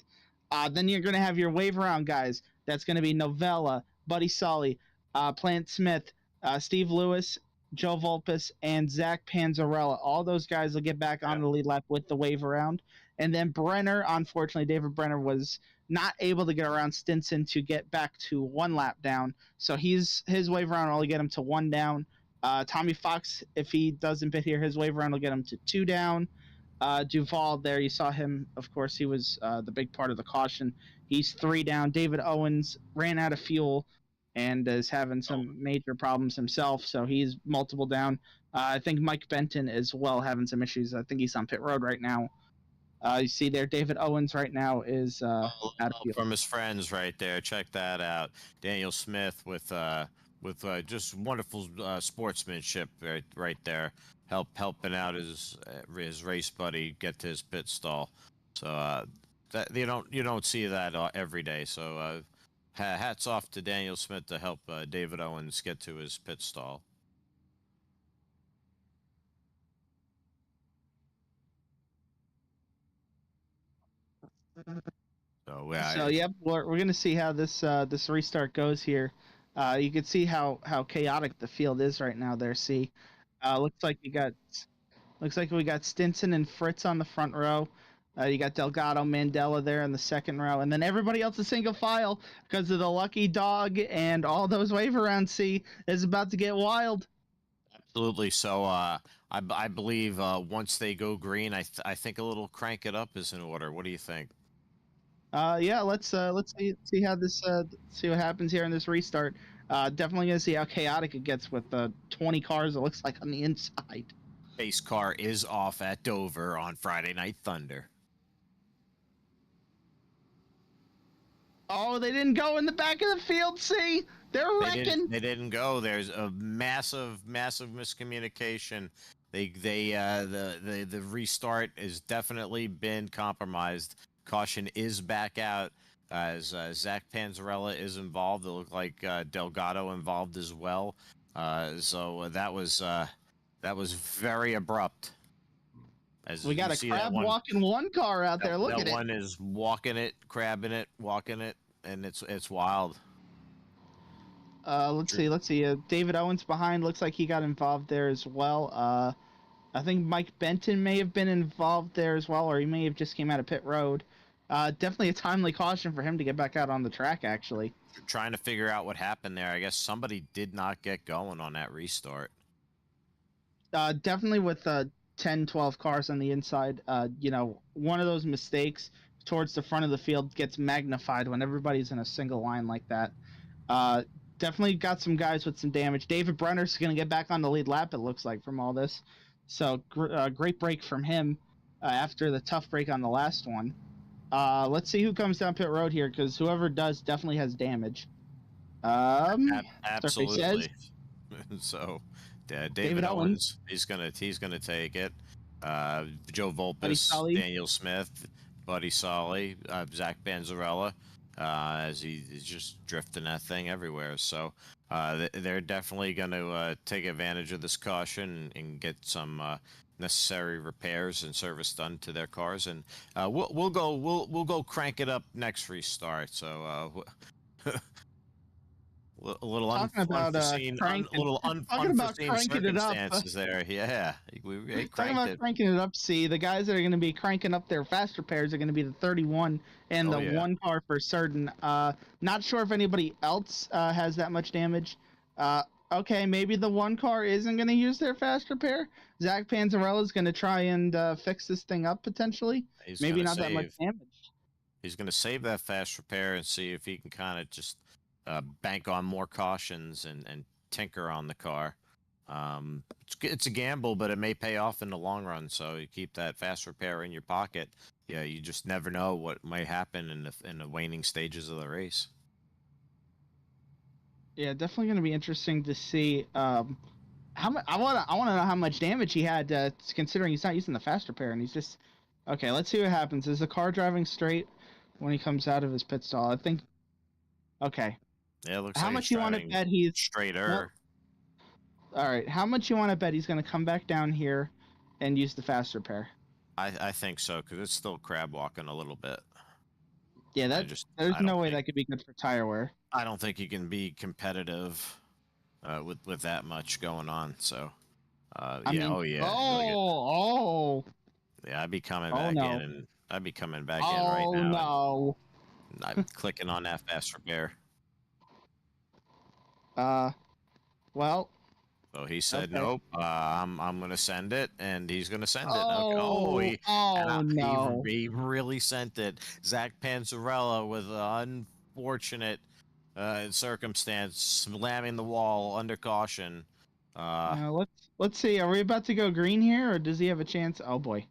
Then you're going to have your wave around guys. That's going to be Novella, Buddy Sully, Plant Smith, Steve Lewis, Joe Volpus, and Zach Panzarella. All those guys will get back on the lead lap with the wave around. And then Brenner, unfortunately, David Brenner was not able to get around Stinson to get back to 1 lap down. So his wave around will only get him to 1 down. Tommy Fox, if he doesn't pit here, his wave around will get him to 2 down. Duval there, you saw him, of course, he was the big part of the caution. He's 3 down. David Owens ran out of fuel and is having some major problems himself, so he's multiple down. I think Mike Benton as well having some issues. I think he's on pit road right now. You see there, David Owens right now is out of fuel. From his friends right there. Check that out. Daniel Smith with just wonderful sportsmanship right there, helping out his race buddy get to his pit stall. So that you don't see that every day. So hats off to Daniel Smith to help David Owens get to his pit stall. So yep, we're gonna see how this restart goes here. You can see how chaotic the field is right now. There, see, looks like we got Stinson and Fritz on the front row. You got Delgado, Mandela there in the second row, and then everybody else is single file because of the lucky dog and all those wave around. See, is about to get wild. Absolutely. So I believe once they go green, I think a little crank it up is in order. What do you think? Yeah, let's see how this see what happens here in this restart. Definitely gonna see how chaotic it gets with 20 cars. It looks like on the inside. Pace car is off at Dover on Friday Night Thunder. Oh, they didn't go in the back of the field. See, they're wrecking. They didn't go. There's a massive miscommunication. The restart has definitely been compromised. Caution is back out as Zach Panzarella is involved. It looked like Delgado involved as well. So that was very abrupt. As We got you a see crab that one, walking one car out there. Look that at it. one is walking it, crabbing it, walking it, and it's wild. Let's see. David Owens behind. Looks like he got involved there as well. I think Mike Benton may have been involved there as well, or he may have just came out of pit road. Definitely a timely caution for him to get back out on the track, actually. Trying to figure out what happened there. I guess somebody did not get going on that restart. Definitely with 10, 12 cars on the inside, one of those mistakes towards the front of the field gets magnified when everybody's in a single line like that. Definitely got some guys with some damage. David Brenner's going to get back on the lead lap, it looks like, from all this. So great break from him after the tough break on the last one. Let's see who comes down pit road here, because whoever does definitely has damage. Absolutely. So, David Owens, he's gonna take it. Joe Volpus, Daniel Smith, Buddy Solly, Zach Panzarella, as he's just drifting that thing everywhere. So they're definitely going to take advantage of this caution and get some necessary repairs and service done to their cars, and we'll go crank it up next restart. So. A little unforeseen circumstances there. Yeah, we talking about cranking it up. See, the guys that are going to be cranking up their fast repairs are going to be the 31 and one car for certain. Not sure if anybody else has that much damage. Okay, maybe the one car isn't going to use their fast repair. Zach Panzarella is going to try and fix this thing up potentially. Maybe not that much damage. He's going to save that fast repair and see if he can kind of just bank on more cautions and tinker on the car. It's a gamble, but it may pay off in the long run. So you keep that fast repair in your pocket. Yeah, you just never know what might happen in the waning stages of the race. Yeah, definitely going to be interesting to see. How much? I want to know how much damage he had, considering he's not using the fast repair and he's just. Okay, let's see what happens. Is the car driving straight when he comes out of his pit stall? I think. Okay. Yeah, it looks how like much you want to bet he's straighter? All right, how much you want to bet he's going to come back down here and use the fast repair? I think so, because it's still crab walking a little bit. Yeah, there's no way that could be good for tire wear. I don't think you can be competitive with that much going on. So, yeah. Yeah, I'd be coming back in, and I'd be coming back in right now. Oh no! I'm clicking on that fast repair. Well. So he said, nope, I'm going to send it, and he's going to send it. No! He really sent it. Zach Panzarella with an unfortunate circumstance, slamming the wall under caution. Let's see. Are we about to go green here, or does he have a chance? Oh, boy.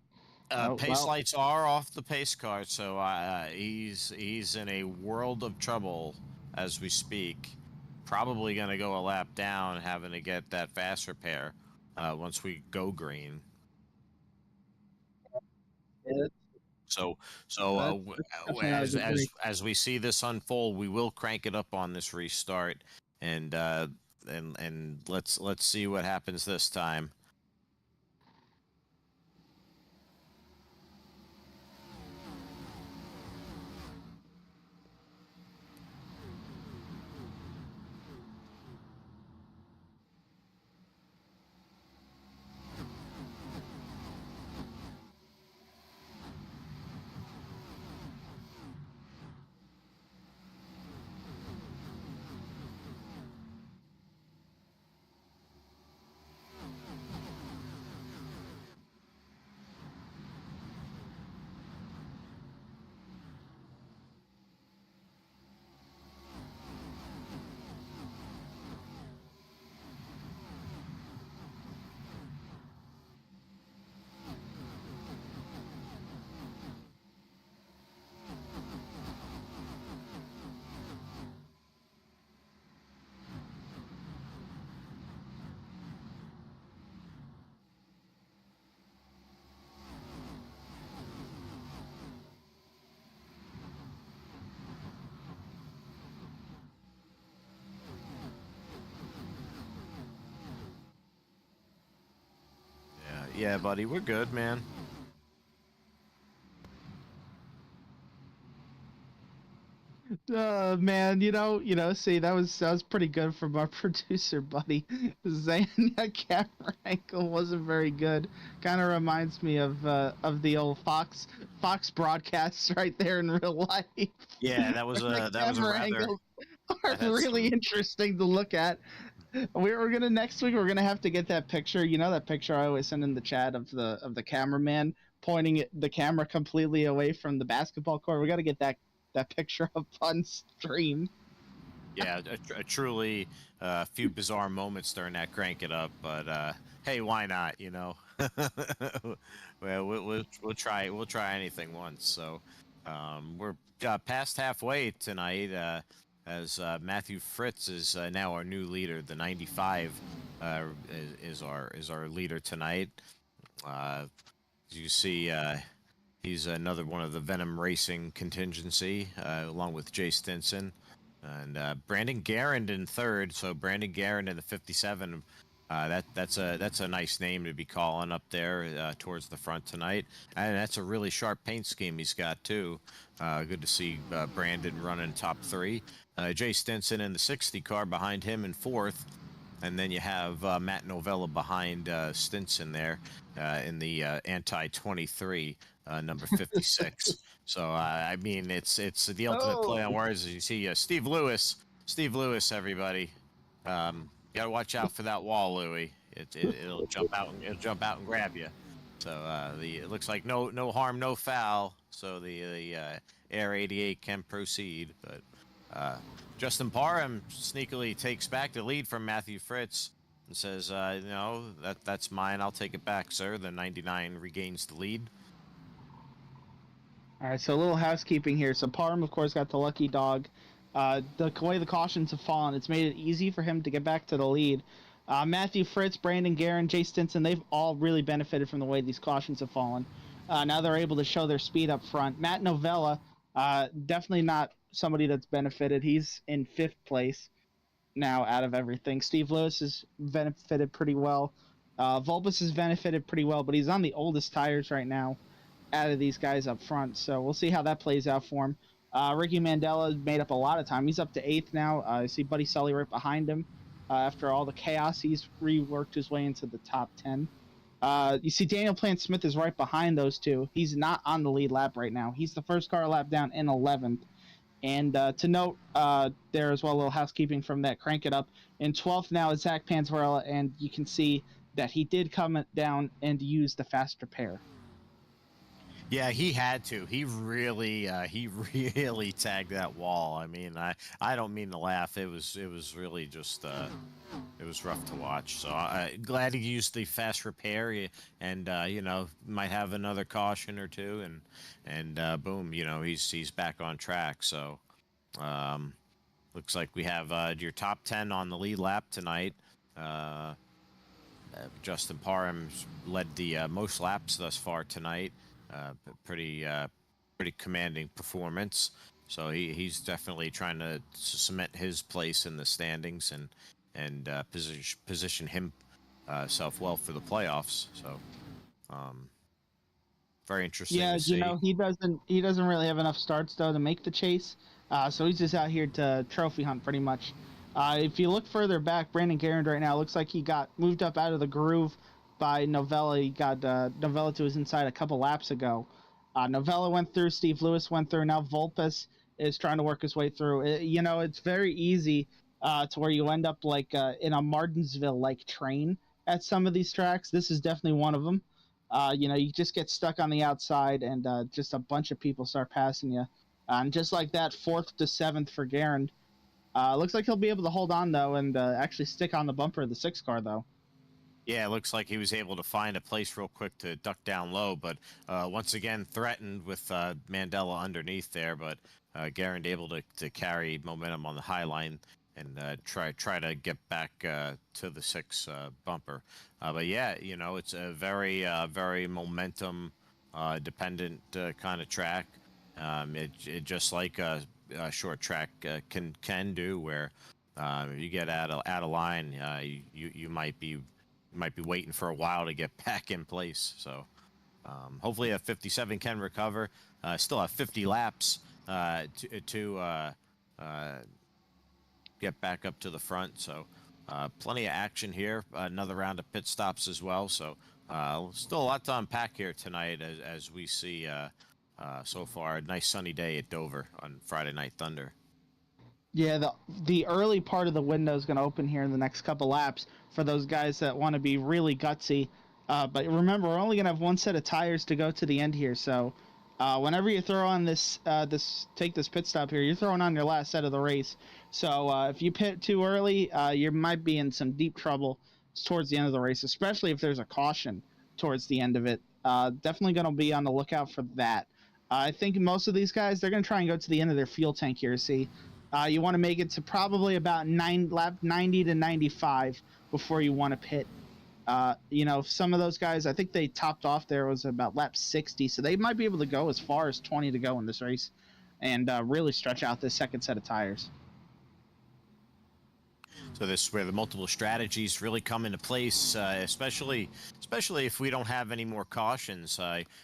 Pace lights are off the pace car, so he's in a world of trouble as we speak. Probably going to go a lap down, having to get that fast repair once we go green. Yeah. So as we see this unfold, we will crank it up on this restart, and let's see what happens this time. Yeah, buddy, we're good, man. Man, see, that was pretty good from our producer, buddy. Saying that camera angle wasn't very good. Kind of reminds me of the old Fox broadcasts right there in real life. Yeah, that was The a camera rather angles are that had really some. interesting to look at. We're gonna next week. We're gonna have to get that picture. You know that picture I always send in the chat of the cameraman pointing the camera completely away from the basketball court. We got to get that picture up on stream. Yeah, a truly few bizarre moments during that crank it up, but hey, why not? Well, we'll try anything once. So we're past halfway tonight. As Matthew Fritz is now our new leader. The 95 is our leader tonight. As you see, he's another one of the Venom Racing contingency, along with Jay Stinson. And Brandon Garand in third. So Brandon Garand in the 57. That's a nice name to be calling up there towards the front tonight. And that's a really sharp paint scheme he's got too. Good to see Brandon running top three. Jay Stinson in the 60 car behind him in fourth. And then you have Matt Novella behind Stinson there in the anti-23, number 56. So I mean, it's the ultimate play on words. As you see, Steve Lewis, everybody, gotta watch out for that wall, Louie. It'll jump out and grab you. So it looks like no harm, no foul. So the Air 88 can proceed, but Justin Parham sneakily takes back the lead from Matthew Fritz and says, "No, that's mine. I'll take it back, sir." The 99 regains the lead. All right, so a little housekeeping here. So Parham, of course, got the lucky dog. The way the cautions have fallen, it's made it easy for him to get back to the lead. Matthew Fritz, Brandon Guerin, Jay Stinson, they've all really benefited from the way these cautions have fallen. Now they're able to show their speed up front. Matt Novella, definitely not somebody that's benefited. He's in 5th place now out of everything. Steve Lewis has benefited pretty well. Vulpes has benefited pretty well, but he's on the oldest tires right now out of these guys up front, so we'll see how that plays out for him. Ricky Mandela made up a lot of time. He's up to 8th now. I see Buddy Sully right behind him. After all the chaos, he's reworked his way into the top 10. You see Daniel Plant-Smith is right behind those two. He's not on the lead lap right now. He's the first car lap down in 11th. And to note there as well, a little housekeeping from that Crank It Up. In 12th now is Zach Panzarella, and you can see that he did come down and use the fast repair. Yeah, he had to. He really tagged that wall. I mean, I don't mean to laugh. It was really just it was rough to watch. So glad he used the fast repair, and might have another caution or two, and boom, he's back on track. So looks like we have your top 10 on the lead lap tonight. Justin Parham's led the most laps thus far tonight. Pretty commanding performance. So he's definitely trying to cement his place in the standings and position himself well for the playoffs. So very interesting. Yeah, to see. he doesn't really have enough starts though to make the chase. So he's just out here to trophy hunt pretty much. If you look further back, Brandon Garand right now looks like he got moved up out of the groove by Novella. He got Novella to his inside a couple laps ago. Novella went through, Steve Lewis went through, now Vulpes is trying to work his way through. It's very easy to where you end up like in a Martinsville-like train at some of these tracks. This is definitely one of them. You just get stuck on the outside and just a bunch of people start passing you. And just like that, 4th to 7th for Garand. Looks like he'll be able to hold on, though, and actually stick on the bumper of the 6 car, though. Yeah, it looks like he was able to find a place real quick to duck down low, but once again threatened with Mandela underneath there. But Garand able to carry momentum on the high line and try to get back to the 6 bumper. But yeah, it's a very momentum dependent kind of track. It just like a short track can do, where you get out of line, you might be might be waiting for a while to get back in place. So hopefully a 57 can recover. Still have 50 laps to get back up to the front. So plenty of action here. Another round of pit stops as well. So still a lot to unpack here tonight as we see so far. A nice sunny day at Dover on Friday Night Thunder. Yeah, the early part of the window is going to open here in the next couple laps for those guys that want to be really gutsy. But remember, we're only going to have one set of tires to go to the end here. So whenever you throw on take this pit stop here, you're throwing on your last set of the race. So if you pit too early, you might be in some deep trouble towards the end of the race, especially if there's a caution towards the end of it. Definitely going to be on the lookout for that. I think most of these guys, they're going to try and go to the end of their fuel tank here. See, you want to make it to probably about lap 90 to 95 before you want to pit. Some of those guys, I think they topped off there was about lap 60, so they might be able to go as far as 20 to go in this race and really stretch out this second set of tires. So this is where the multiple strategies really come into place, especially if we don't have any more cautions.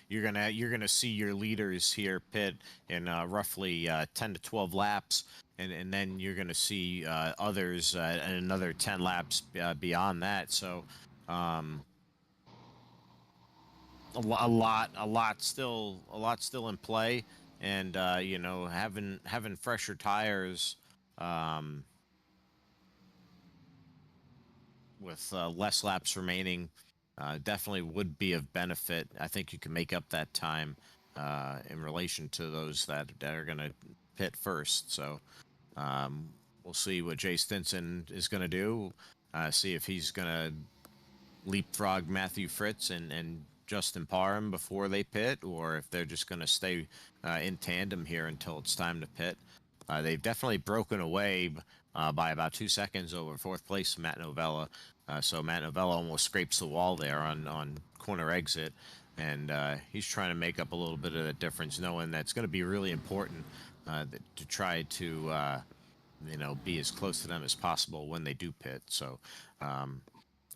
You're gonna see your leaders here pit in roughly 10 to 12 laps, and then you're gonna see others in another 10 laps beyond that. So a lot still in play, and having fresher tires. With less laps remaining, definitely would be of benefit. I think you can make up that time in relation to those that are going to pit first. So we'll see what Jay Stinson is going to do. See if he's going to leapfrog Matthew Fritz and Justin Parham before they pit, or if they're just going to stay in tandem here until it's time to pit. They've definitely broken away by about 2 seconds over fourth place Matt Novella. So Matt Novella almost scrapes the wall there on corner exit, and he's trying to make up a little bit of that difference, knowing that's going to be really important to try to be as close to them as possible when they do pit. So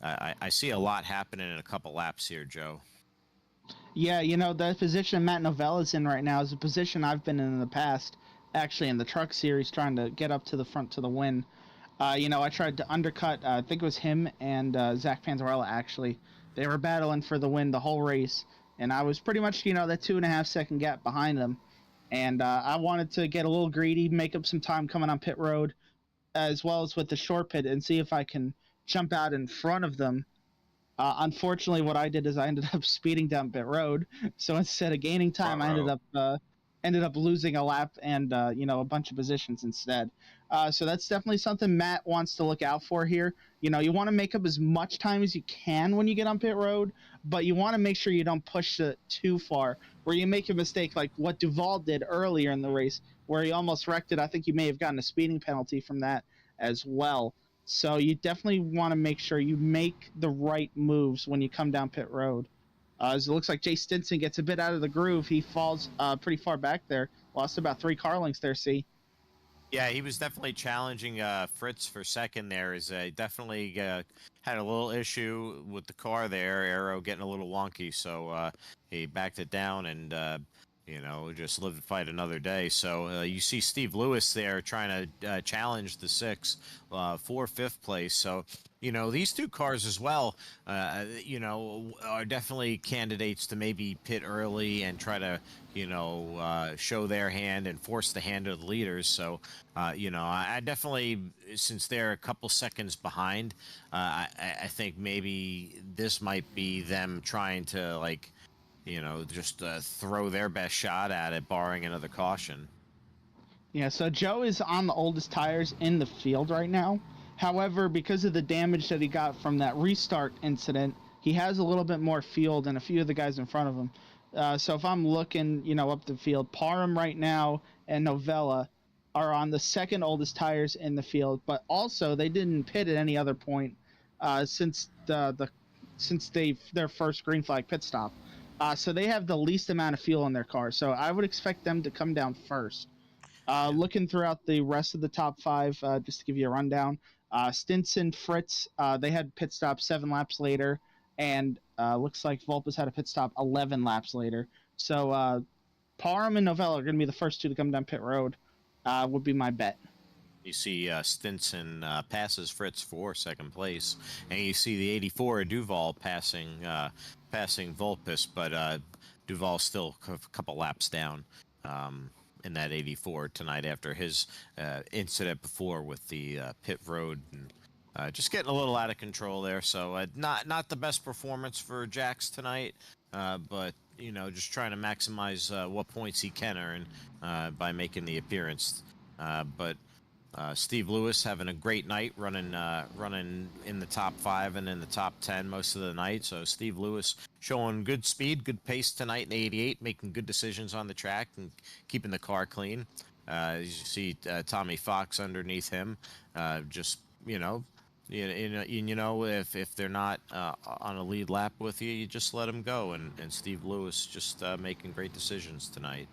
I see a lot happening in a couple laps here, Joe. Yeah, the position Matt Novella's in right now is a position I've been in the past, actually in the truck series, trying to get up to the front to the win. I tried to undercut, I think it was him and Zach Panzarella, actually. They were battling for the win the whole race, and I was pretty much, that 2.5 second gap behind them. And I wanted to get a little greedy, make up some time coming on pit road, as well as with the short pit, and see if I can jump out in front of them. Unfortunately, what I did is I ended up speeding down pit road, so instead of gaining time, I ended up losing a lap and a bunch of positions instead. So that's definitely something Matt wants to look out for here. You want to make up as much time as you can when you get on pit road, but you want to make sure you don't push it too far where you make a mistake like what Duval did earlier in the race where he almost wrecked it. I think you may have gotten a speeding penalty from that as well. So you definitely want to make sure you make the right moves when you come down pit road. As it looks like Jay Stinson gets a bit out of the groove. He falls pretty far back there. Lost about 3 car lengths there, see? Yeah, he was definitely challenging Fritz for second there. Definitely had a little issue with the car there, aero getting a little wonky. So he backed it down and, just live to fight another day. So you see Steve Lewis there trying to challenge the 6 for 5th place. So, these 2 cars as well, are definitely candidates to maybe pit early and try to, show their hand and force the hand of the leaders. So, I definitely, since they're a couple seconds behind, I think maybe this might be them trying to, just throw their best shot at it, barring another caution. Yeah, so Joe is on the oldest tires in the field right now. However, because of the damage that he got from that restart incident, he has a little bit more fuel than a few of the guys in front of him. So if I'm looking, up the field, Parham right now and Novella are on the second oldest tires in the field, but also they didn't pit at any other point since their first green flag pit stop. So they have the least amount of fuel in their car. So I would expect them to come down first. Looking throughout the rest of the top 5, just to give you a rundown, Stinson, Fritz, they had pit stop 7 laps later, and looks like Vulpes had a pit stop 11 laps later. So Parham and Novella are going to be the first 2 to come down pit road, would be my bet. You see Stinson passes Fritz for second place, and you see the 84 Duval passing Vulpes, but Duval's still a couple laps down in that 84 tonight after his incident before with the pit road, and just getting a little out of control there. So not the best performance for Jax tonight, but just trying to maximize what points he can earn by making the appearance. But Steve Lewis having a great night, running in the top 5 and in the top 10 most of the night. So Steve Lewis showing good speed, good pace tonight in the 88, making good decisions on the track and keeping the car clean. As you see Tommy Fox underneath him, just if they're not on a lead lap with you, you just let them go. And Steve Lewis just making great decisions tonight.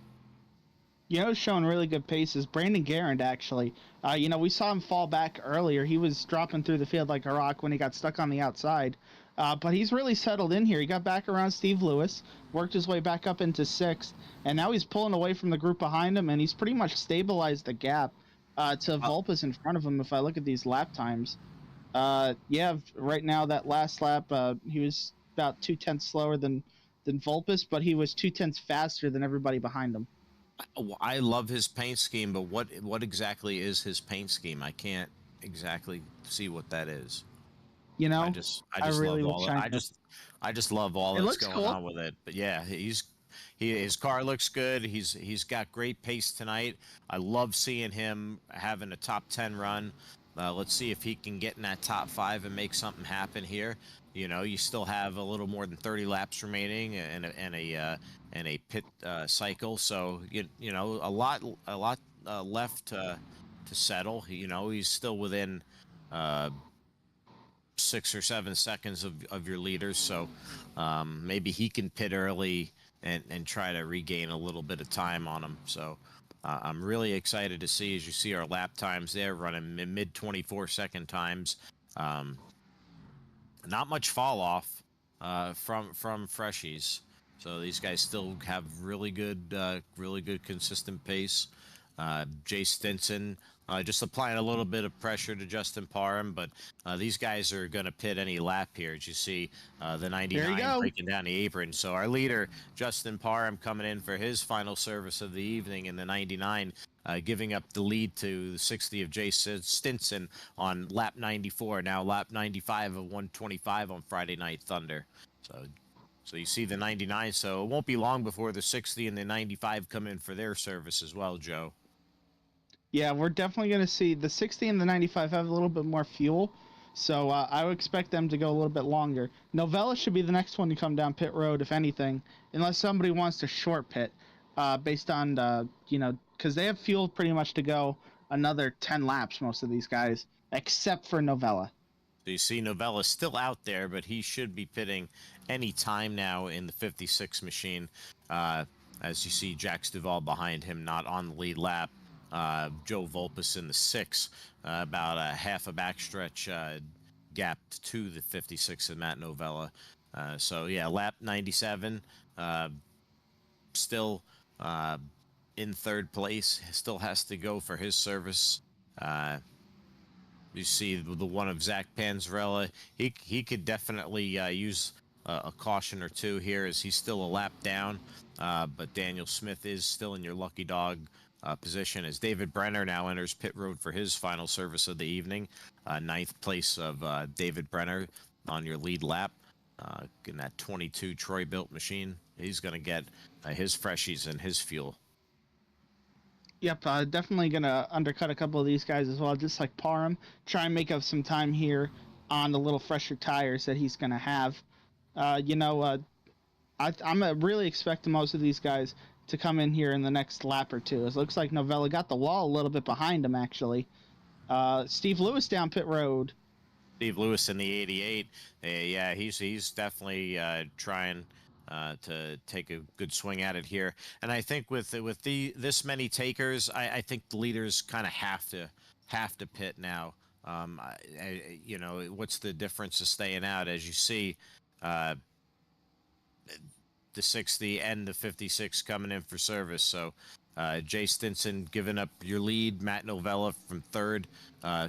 Showing really good paces. Brandon Garand, actually. We saw him fall back earlier. He was dropping through the field like a rock when he got stuck on the outside. But he's really settled in here. He got back around Steve Lewis, worked his way back up into 6th, and now he's pulling away from the group behind him, and he's pretty much stabilized the gap to Vulpes in front of him if I look at these lap times. Right now, that last lap, he was about 2/10 slower than Vulpes, but he was 2/10 faster than everybody behind him. I love his paint scheme, but what exactly is his paint scheme? I can't exactly see what that is. I just really love all I just love all that's going on with it. But yeah, his car looks good. He's got great pace tonight. I love seeing him having a top 10 run. Let's see if he can get in that top 5 and make something happen here. You still have a little more than 30 laps remaining and a pit cycle, so a lot left to settle. He's still within 6 or 7 seconds of your leaders, so maybe he can pit early and try to regain a little bit of time on him. So I'm really excited to see, as you see our lap times there running mid 24-second times. Not much fall off from freshies, so these guys still have really good consistent pace. Jay Stinson just applying a little bit of pressure to Justin Parham, but these guys are going to pit any lap here. As you see the 99 breaking down the apron. So our leader, Justin Parham, coming in for his final service of the evening in the 99, giving up the lead to the 60 of Jay Stinson on lap 94. Now lap 95 of 125 on Friday Night Thunder. So you see the 99, so it won't be long before the 60 and the 95 come in for their service as well, Joe. Yeah, we're definitely going to see the 60 and the 95 have a little bit more fuel, so I would expect them to go a little bit longer. Novella should be the next one to come down pit road, if anything, unless somebody wants to short pit, based on, because they have fuel pretty much to go another 10 laps, most of these guys, except for Novella. So you see Novella still out there, but he should be pitting any time now in the 56 machine. As you see Jax Duval behind him, not on the lead lap. Joe Vulpes in the 6, about a half a backstretch gap to the 56 of Matt Novella. So yeah, lap 97, still in 3rd place, still has to go for his service. You see the one of Zach Panzarella. He could definitely use a caution or 2 here, as he's still a lap down. But Daniel Smith is still in your lucky dog position, as David Brenner now enters pit road for his final service of the evening. 9th place of David Brenner on your lead lap in that 22 Troy built machine. He's going to get his freshies and his fuel. Yep, definitely going to undercut a couple of these guys as well, just like Parham. Try and make up some time here on the little fresher tires that he's going to have. I'm really expecting most of these guys to come in here in the next lap or 2. It looks like Novella got the wall a little bit behind him, actually. Steve Lewis down pit road. Steve Lewis in the 88. Yeah, he's definitely trying to take a good swing at it here. And I think with this many takers, I think the leaders kind of have to pit now. What's the difference of staying out? As you see, the 60 and the 56 coming in for service. So Jay Stinson giving up your lead. Matt Novella from third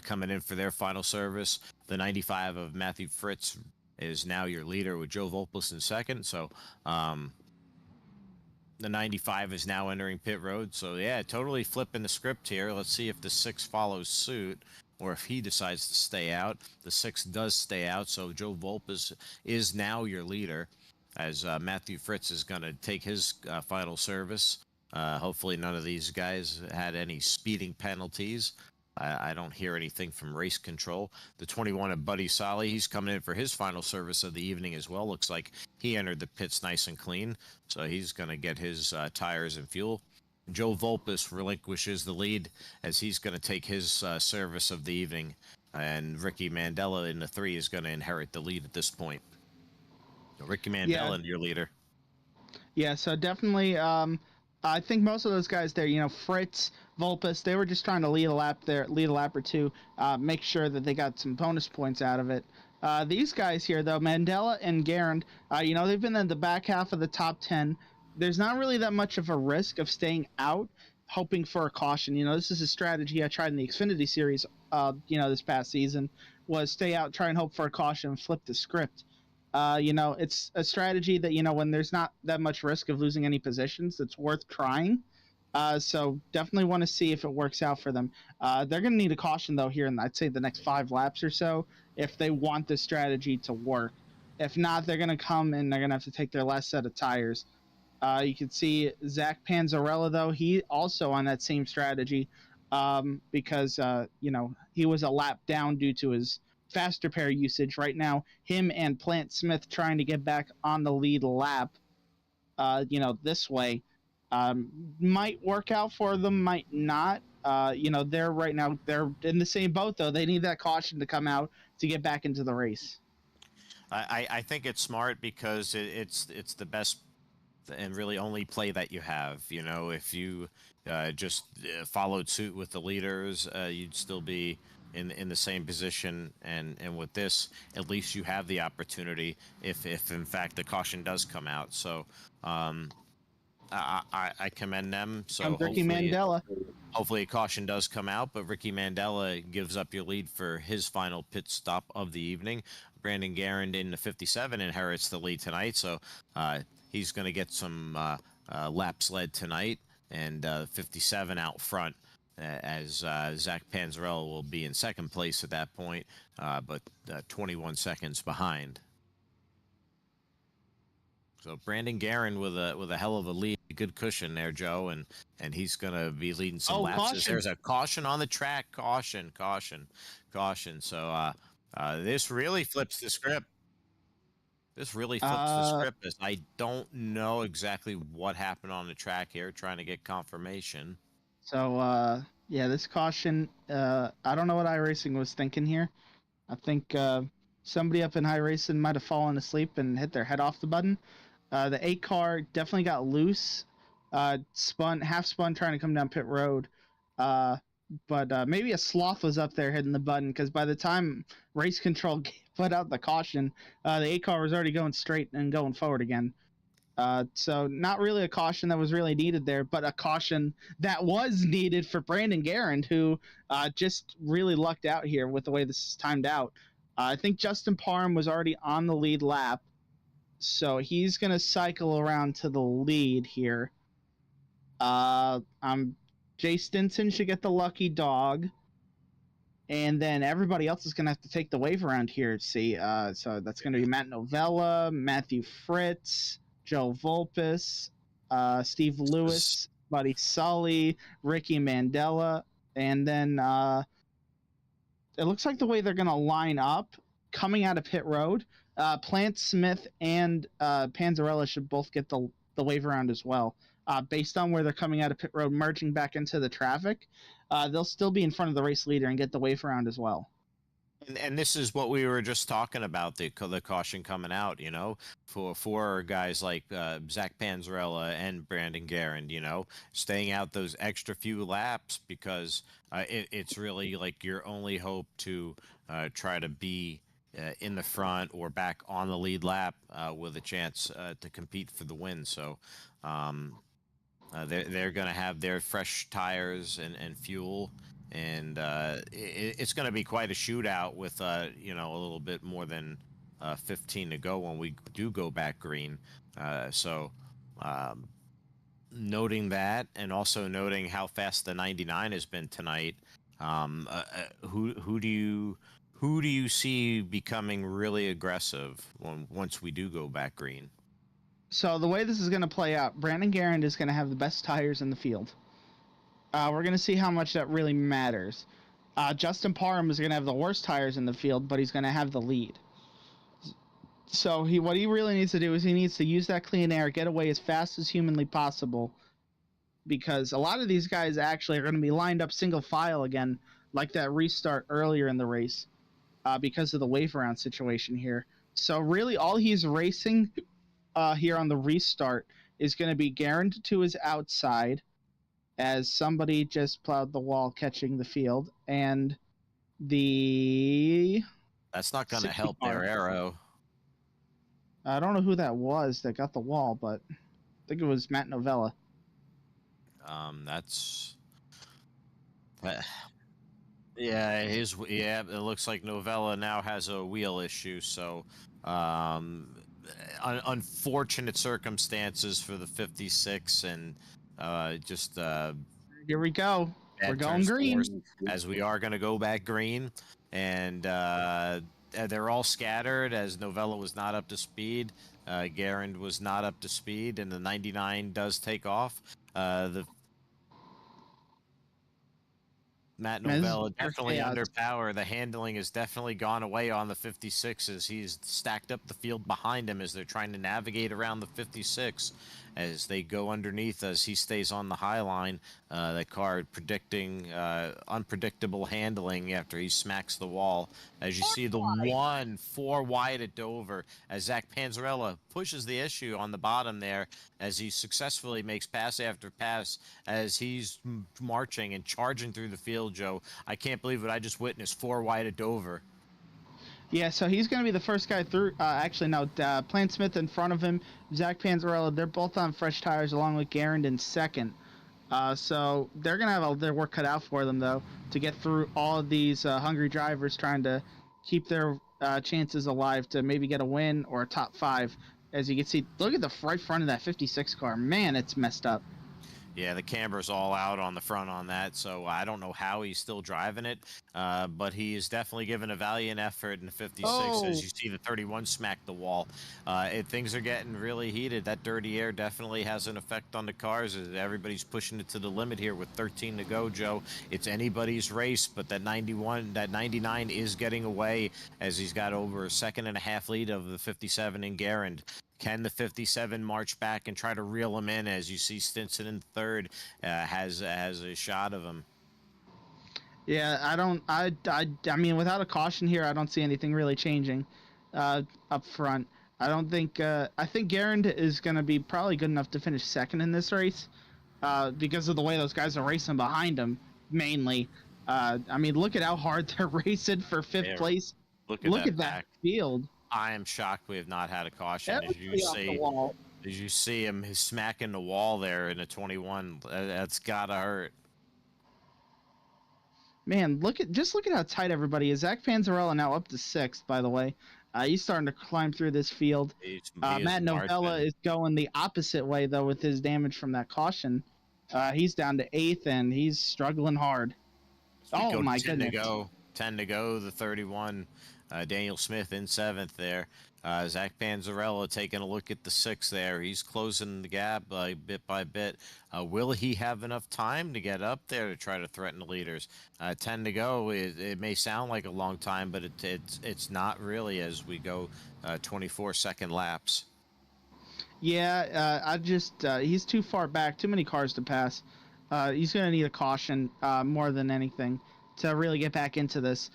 coming in for their final service. The 95 of Matthew Fritz is now your leader with Joe Volpus in second. So the 95 is now entering pit road. So, yeah, totally flipping the script here. Let's see if the 6 follows suit or if he decides to stay out. The 6 does stay out, so Joe Volpus is now your leader as Matthew Fritz is going to take his final service. Hopefully none of these guys had any speeding penalties. I don't hear anything from race control. The 21 of Buddy Solly, he's coming in for his final service of the evening as well. Looks like he entered the pits nice and clean, so he's going to get his tires and fuel. Joe Volpus relinquishes the lead as he's going to take his service of the evening, and Ricky Mandela in the 3 is going to inherit the lead at this point. Ricky Mandela, your leader. Yeah, so definitely, I think most of those guys there, Fritz, Volpus, they were just trying to lead a lap or two, make sure that they got some bonus points out of it. These guys here, though, Mandela and Garand, they've been in the back half of the top 10. There's not really that much of a risk of staying out, hoping for a caution. This is a strategy I tried in the Xfinity Series, this past season, was stay out, try and hope for a caution, and flip the script. It's a strategy that, when there's not that much risk of losing any positions, it's worth trying. So definitely want to see if it works out for them. They're going to need a caution, though, here in, I'd say, the next 5 laps or so, if they want this strategy to work. If not, they're going to come and they're going to have to take their last set of tires. You can see Zach Panzarella, though, he also on that same strategy because, he was a lap down due to his faster pair usage. Right now, him and Plant Smith trying to get back on the lead lap, this way, might work out for them, might not. They're right now, they're in the same boat, though. They need that caution to come out to get back into the race. I think it's smart because it's the best and really only play that you have. If you just followed suit with the leaders, you'd still be in the same position, and with this, at least you have the opportunity if in fact the caution does come out. So I commend them. So Ricky Mandela. Hopefully a caution does come out, but Ricky Mandela gives up your lead for his final pit stop of the evening. Brandon Garand in the 57 inherits the lead tonight, so he's going to get some laps led tonight, and 57 out front, as Zach Panzarella will be in second place at that point, but 21 seconds behind. So Brandon Garand with a hell of a lead, good cushion there, Joe, and he's going to be leading some laps. Caution. There's a caution on the track. Caution. So this really flips the script. As I don't know exactly what happened on the track here, trying to get confirmation. So, this caution, I don't know what iRacing was thinking here. I think somebody up in iRacing might have fallen asleep and hit their head off the button. The 8 car definitely got loose, half spun trying to come down pit road. But maybe a sloth was up there hitting the button, because by the time race control put out the caution, the 8 car was already going straight and going forward again. So not really a caution that was really needed there, but a caution that was needed for Brandon Garand, who just really lucked out here with the way this is timed out. I think Justin Parham was already on the lead lap, so he's going to cycle around to the lead here. Jay Stinson should get the lucky dog, and then everybody else is going to have to take the wave around here. See, so that's going to be Matt Novella, Matthew Fritz, Joe Volpus, Steve Lewis, Buddy Sully, Ricky Mandela, and then it looks like the way they're going to line up coming out of pit road, Plant Smith and Panzarella should both get the wave around as well. Based on where they're coming out of pit road, merging back into the traffic, they'll still be in front of the race leader and get the wave around as well. And this is what we were just talking about, the caution coming out, for guys like Zach Panzarella and Brandon Garand, staying out those extra few laps because it's really like your only hope to try to be in the front or back on the lead lap with a chance to compete for the win. So they're going to have their fresh tires and fuel. And it's going to be quite a shootout with a little bit more than 15 to go when we do go back green. So noting that, and also noting how fast the 99 has been tonight, who do you see becoming really aggressive once we do go back green? So the way this is going to play out, Brandon Garand is going to have the best tires in the field. We're going to see how much that really matters. Justin Parham is going to have the worst tires in the field, but he's going to have the lead. So what he really needs to do is he needs to use that clean air, get away as fast as humanly possible, because a lot of these guys actually are going to be lined up single file again, like that restart earlier in the race, because of the wave around situation here. So really all he's racing here on the restart is going to be Garand to his outside, as somebody just plowed the wall catching the field, and that's not going to help their arrow. I don't know who that was that got the wall, but I think it was Matt Novella. It looks like Novella now has a wheel issue, so unfortunate circumstances for the 56, and here we go. We're going green, as we are going to go back green, and they're all scattered as Novella was not up to speed. Garand was not up to speed, and the 99 does take off. Matt Novella definitely underpowered. The handling has definitely gone away on the 56 as he's stacked up the field behind him as they're trying to navigate around the 56 as they go underneath as he stays on the high line. The car predicting unpredictable handling after he smacks the wall. As you see the 4 wide at Dover as Zach Panzarella pushes the issue on the bottom there as he successfully makes pass after pass as he's marching and charging through the field, Joe. I can't believe what I just witnessed. 4 wide at Dover. Yeah, so he's going to be the first guy through. Actually, no, Plant Smith in front of him, Zach Panzarella, they're both on fresh tires along with Garand in second. So they're going to have their work cut out for them, though, to get through all of these hungry drivers trying to keep their chances alive to maybe get a win or a top 5. As you can see, look at the right front of that 56 car. Man, it's messed up. Yeah, the camber's all out on the front on that, so I don't know how he's still driving it, but he is definitely given a valiant effort in the 56 as you see the 31 smack the wall. Things are getting really heated. That dirty air definitely has an effect on the cars as everybody's pushing it to the limit here with 13 to go, Joe. It's anybody's race, but that 99 is getting away as he's got over a 1.5 lead of the 57 in Garand. Can the 57 march back and try to reel him in? As you see, Stinson in third has a shot of him. Yeah, I mean, without a caution here, I don't see anything really changing up front. I think Garand is going to be probably good enough to finish second in this race because of the way those guys are racing behind him, mainly. I mean, look at how hard they're racing for 5th place. Look at that field. I am shocked we have not had a caution. As you see him smacking the wall there in a 21, that's gotta hurt. Man, look at how tight everybody is. Zach Panzarella now up to 6th, by the way. He's starting to climb through this field. Matt Novella is going the opposite way though with his damage from that caution. He's down to 8th and he's struggling hard. Oh my goodness! 10 to go. The 31. Daniel Smith in 7th there. Zach Panzarella taking a look at the 6th there. He's closing the gap bit by bit. Will he have enough time to get up there to try to threaten the leaders? 10 to go. It may sound like a long time, but it's not really as we go 24-second laps. Yeah, he's too far back. Too many cars to pass. He's going to need a caution more than anything to really get back into this.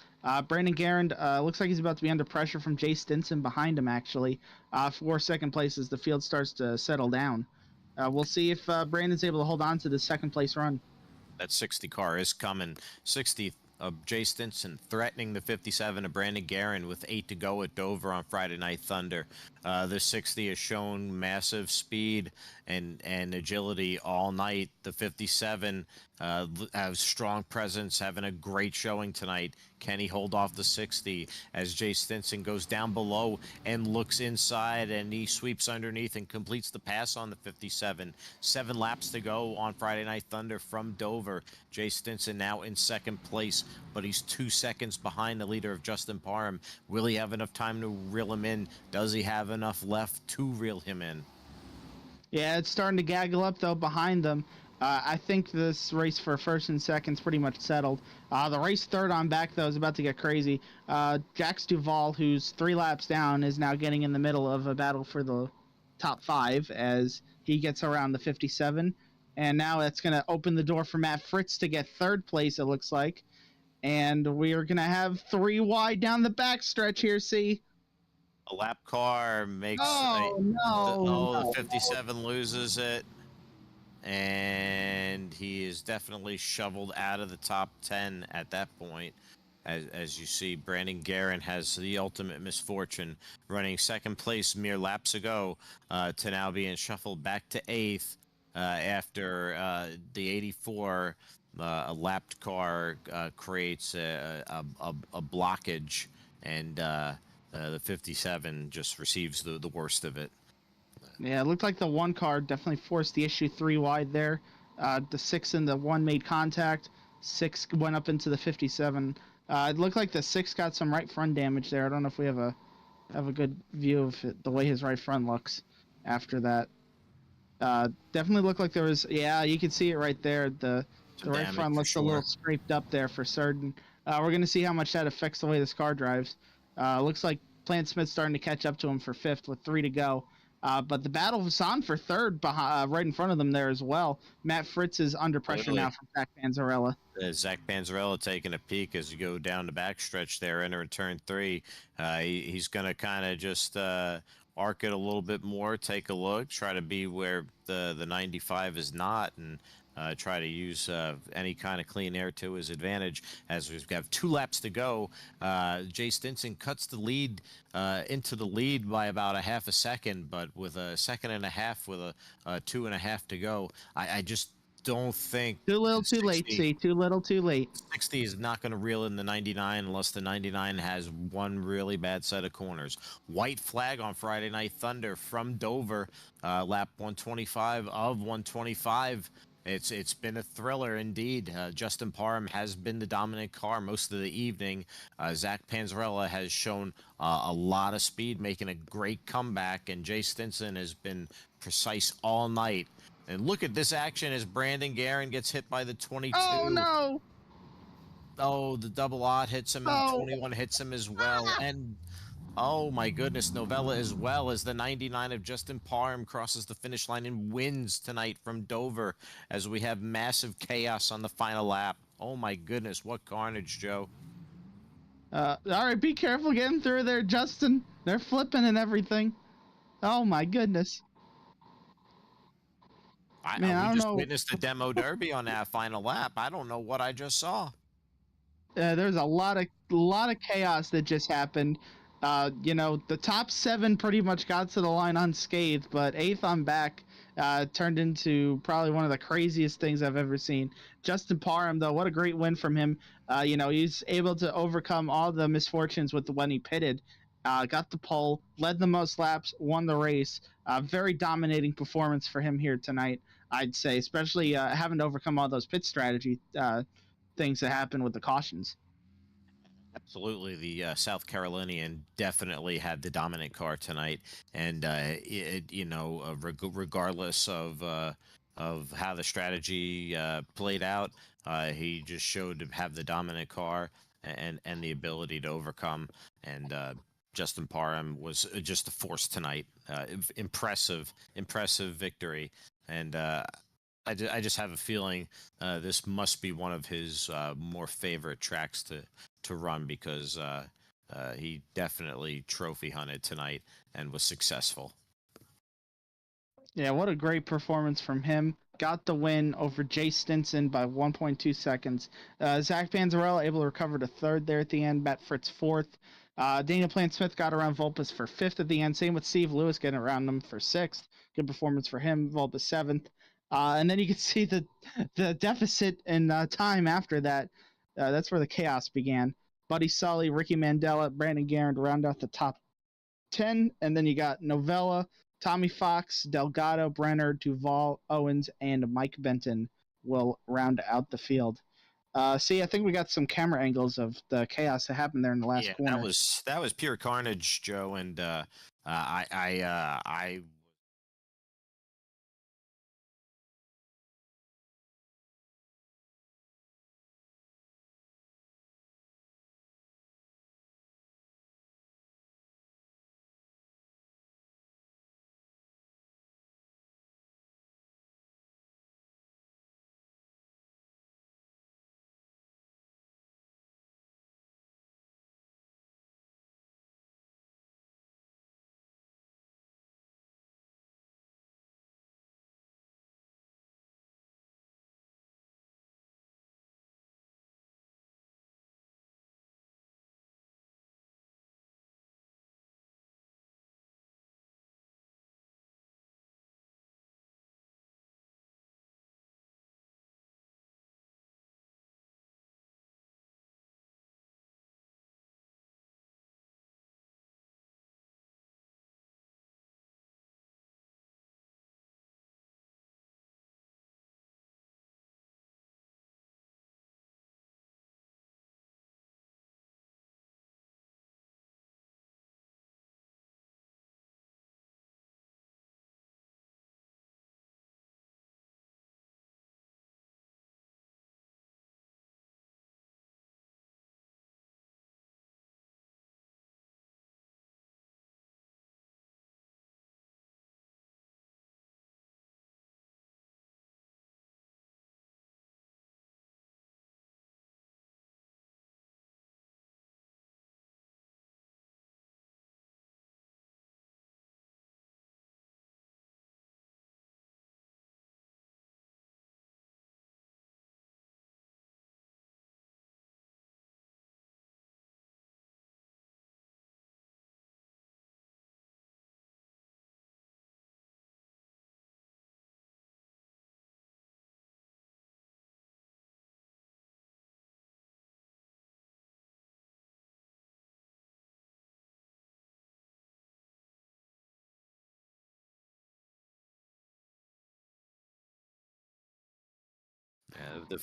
Brandon Garand looks like he's about to be under pressure from Jay Stinson behind him, actually, for second place as the field starts to settle down. We'll see if Brandon's able to hold on to the second place run. That 60 car is coming. 60 of Jay Stinson threatening the 57 of Brandon Guerin with 8 to go at Dover on Friday Night Thunder. The 60 has shown massive speed and agility all night. The 57 has strong presence, having a great showing tonight. Can he hold off the 60 as Jay Stinson goes down below and looks inside, and he sweeps underneath and completes the pass on the 57. 7 laps to go on Friday Night Thunder from Dover. Jay Stinson now in second place, but he's 2 seconds behind the leader of Justin Parham. Will he have enough time to reel him in? Does he have enough left to reel him in? Yeah, it's starting to gaggle up, though, behind them. I think this race for first and second's pretty much settled. The race third on back, though, is about to get crazy. Jax Duvall, who's 3 laps down, is now getting in the middle of a battle for the top 5 as he gets around the 57. And now that's going to open the door for Matt Fritz to get third place, it looks like. And we are going to have 3 wide down the backstretch here, see? A lap car makes the 57 loses it, and he is definitely shoveled out of the top 10 at that point. As you see, Brandon Guerin has the ultimate misfortune, running second place mere laps ago to now being shuffled back to 8th after the 84 a lapped car creates a blockage, and the 57 just receives the worst of it. Yeah, it looked like the 1 car definitely forced the issue 3 wide there. The 6 and the 1 made contact. 6 went up into the 57. It looked like the 6 got some right front damage there. I don't know if we have a good view of it, the way his right front looks after that. Definitely looked like there was, yeah, you can see it right there. The right front looks a little scraped up there for certain. We're going to see how much that affects the way this car drives. Looks like Plant Smith's starting to catch up to him for 5th with 3 to go. But the battle was on for 3rd right in front of them there as well. Matt Fritz is under pressure now from Zach Panzarella. Zach Panzarella taking a peek as you go down the backstretch there, entering turn 3. He's going to kind of just arc it a little bit more, take a look, try to be where the 95 is not, and try to use any kind of clean air to his advantage. As we've got 2 laps to go, Jay Stinson cuts the lead into the lead by about a half a second, but with a second and a half with a 2.5 to go, I just don't think too little too late. See, too little too late. 60 is not going to reel in the 99 unless the 99 has one really bad set of corners. White flag on Friday Night Thunder from Dover, lap 125 of 125. It's been a thriller indeed. Justin Parham has been the dominant car most of the evening. Zach Panzarella has shown a lot of speed, making a great comeback, and Jay Stinson has been precise all night. And look at this action as Brandon Guerin gets hit by the 22. Oh, no! Oh, the double odd hits him, and 21 hits him as well. And oh my goodness, Novella as well, as the 99 of Justin Parham crosses the finish line and wins tonight from Dover as we have massive chaos on the final lap. Oh my goodness, what carnage, Joe. All right, be careful getting through there, Justin. They're flipping and everything. Oh my goodness. I just witnessed the demo derby on that final lap. I don't know what I just saw. There's a lot of chaos that just happened. The top 7 pretty much got to the line unscathed, but 8th on back turned into probably one of the craziest things I've ever seen. Justin Parham, though, what a great win from him. He's able to overcome all the misfortunes when he pitted. Got the pole, led the most laps, won the race. Very dominating performance for him here tonight, I'd say, especially having to overcome all those pit strategy things that happen with the cautions. Absolutely, the South Carolinian definitely had the dominant car tonight, and regardless of how the strategy played out, he just showed to have the dominant car and the ability to overcome. And Justin Parham was just a force tonight. Impressive victory, and I just have a feeling this must be one of his more favorite tracks to run because he definitely trophy hunted tonight and was successful. Yeah, what a great performance from him. Got the win over Jay Stinson by 1.2 seconds. Zach Panzarella able to recover to third there at the end. Matt Fritz fourth. Daniel Plant-Smith got around Volpus for fifth at the end. Same with Steve Lewis getting around him for sixth. Good performance for him. Volpus seventh. And then you can see the deficit in time after that. That's where the chaos began. Buddy Sully, Ricky Mandela, Brandon Garand round out the top 10. And then you got Novella, Tommy Fox, Delgado, Brenner, Duval, Owens, and Mike Benton will round out the field. See, I think we got some camera angles of the chaos that happened there in the last Yeah, corner. that was pure carnage, Joe, and I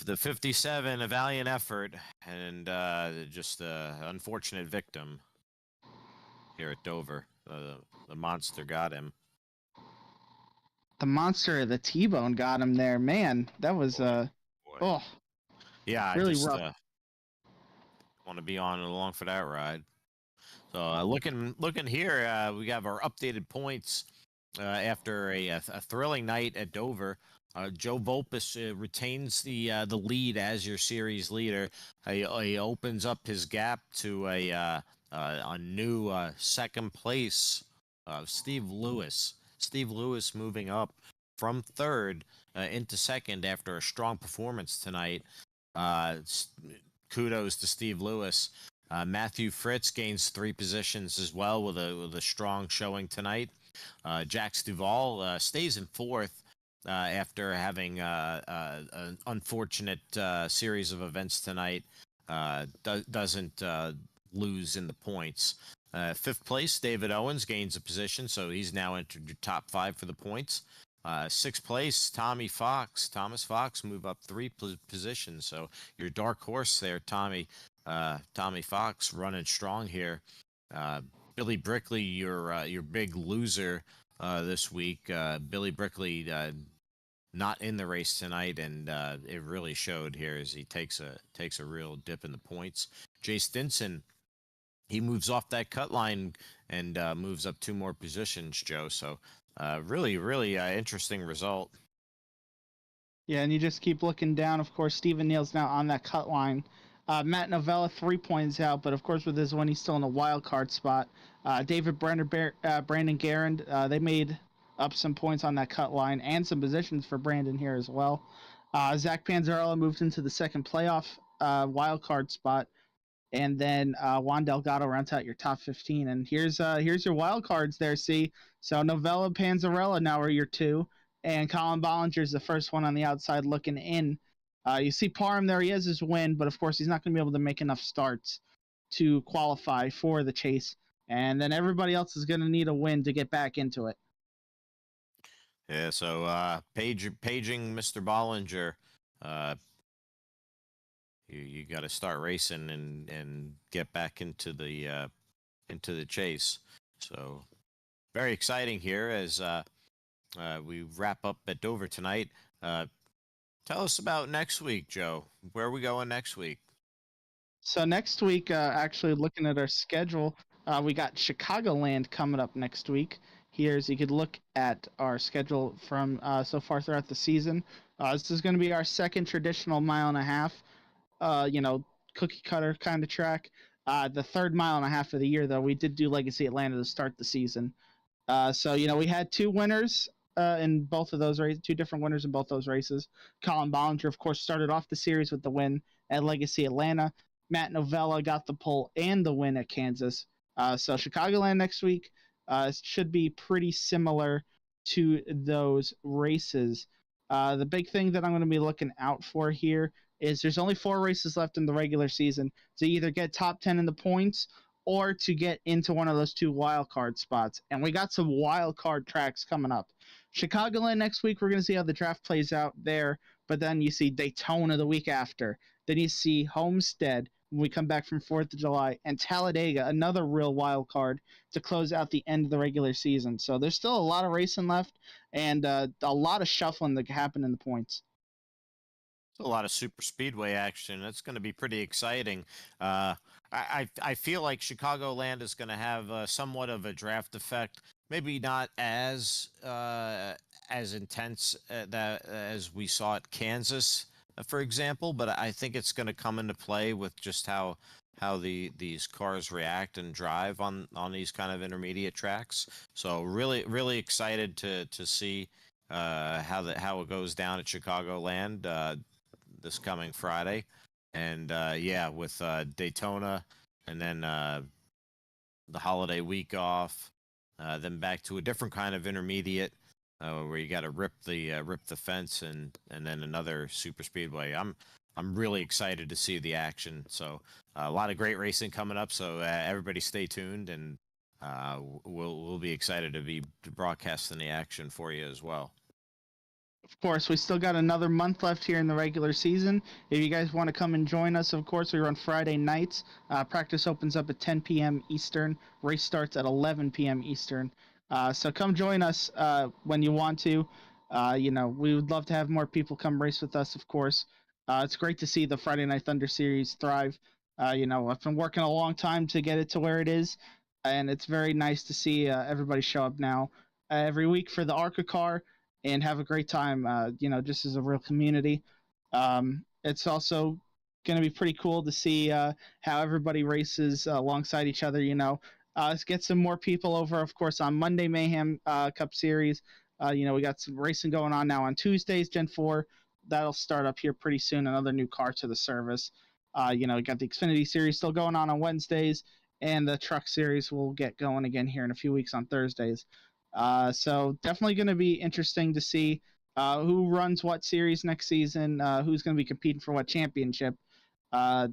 the 57, a valiant effort, and just a unfortunate victim here at Dover. The monster got him. The monster of the T-Bone got him there. Man, that was Boy. Yeah, really I just rough. want to be on along for that ride. So looking here, we have our updated points after a thrilling night at Dover. Joe Volpus retains the lead as your series leader. He opens up his gap to a new second place. Steve Lewis. Steve Lewis moving up from third into second after a strong performance tonight. Kudos to Steve Lewis. Matthew Fritz gains 3 positions as well with a strong showing tonight. Jax Duvall stays in fourth after having an unfortunate series of events tonight. Doesn't lose in the points. Fifth place, David Owens gains a position, so he's now entered your top 5 for the points. Sixth place, Thomas Fox move up 3 positions, so your dark horse there, Tommy Fox running strong here. Billy Brickley, your big loser this week. Billy Brickley not in the race tonight, and it really showed here as he takes a real dip in the points. Jay Stinson, he moves off that cut line and moves up 2 more positions, Joe. So really interesting result. Yeah, and you just keep looking down. Of course, Stephen Neal's now on that cut line. Matt Novella 3 points out, but of course with his win, he's still in a wild card spot. Brandon Garand, they made up some points on that cut line and some positions for Brandon here as well. Zach Panzarella moved into the second playoff wild card spot, and then Juan Delgado rounds out your top 15. And here's your wild cards there. See, so Novella, Panzarella now are your two, and Colin Bollinger's the first one on the outside looking in. You see Parham there; he has his win, but of course he's not going to be able to make enough starts to qualify for the chase. And then everybody else is going to need a win to get back into it. Yeah, so paging Mr. Bollinger, you got to start racing and get back into the chase. So very exciting here as we wrap up at Dover tonight. Tell us about next week, Joe. Where are we going next week? So next week, actually looking at our schedule, we got Chicagoland coming up next week. Here's you could look at our schedule from so far throughout the season. This is going to be our second traditional mile and a half, cookie cutter kind of track. The third mile and a half of the year, though, we did do Legacy Atlanta to start the season. So we had two winners in both of those races, two different winners in both those races. Colin Bollinger, of course, started off the series with the win at Legacy Atlanta. Matt Novella got the pole and the win at Kansas. So Chicagoland next week should be pretty similar to those races. The big thing that I'm going to be looking out for here is there's only 4 races left in the regular season to either get top 10 in the points or to get into one of those 2 wild card spots. And we got some wild card tracks coming up. Chicagoland next week, we're going to see how the draft plays out there. But then you see Daytona the week after. Then you see Homestead when we come back from 4th of July, and Talladega, another real wild card to close out the end of the regular season. So there's still a lot of racing left and a lot of shuffling that can happen in the points. A lot of super speedway action. That's going to be pretty exciting. I feel like Chicagoland is going to have somewhat of a draft effect. Maybe not as intense as we saw at Kansas, for example. But I think it's going to come into play with just how these cars react and drive on these kind of intermediate tracks. So really excited to see how it goes down at Chicagoland this coming Friday. And with Daytona and then the holiday week off, then back to a different kind of intermediate where you got to rip the fence and then another super speedway. I'm really excited to see the action. So a lot of great racing coming up. So everybody stay tuned, and we'll be excited to be broadcasting the action for you as well. Of course, we still got another month left here in the regular season. If you guys want to come and join us, of course, we run Friday nights. Practice opens up at 10 p.m. Eastern. Race starts at 11 p.m. Eastern. So come join us when you want to. We would love to have more people come race with us, of course. It's great to see the Friday Night Thunder Series thrive. I've been working a long time to get it to where it is, and it's very nice to see everybody show up now every week for the ARCA car and have a great time, just as a real community. It's also going to be pretty cool to see how everybody races alongside each other, Let's get some more people over, of course, on Monday Mayhem Cup Series. We got some racing going on now on Tuesdays, Gen 4. That'll start up here pretty soon, another new car to the service. We got the Xfinity Series still going on Wednesdays, and the Truck Series will get going again here in a few weeks on Thursdays. So definitely going to be interesting to see who runs what series next season, who's going to be competing for what championship.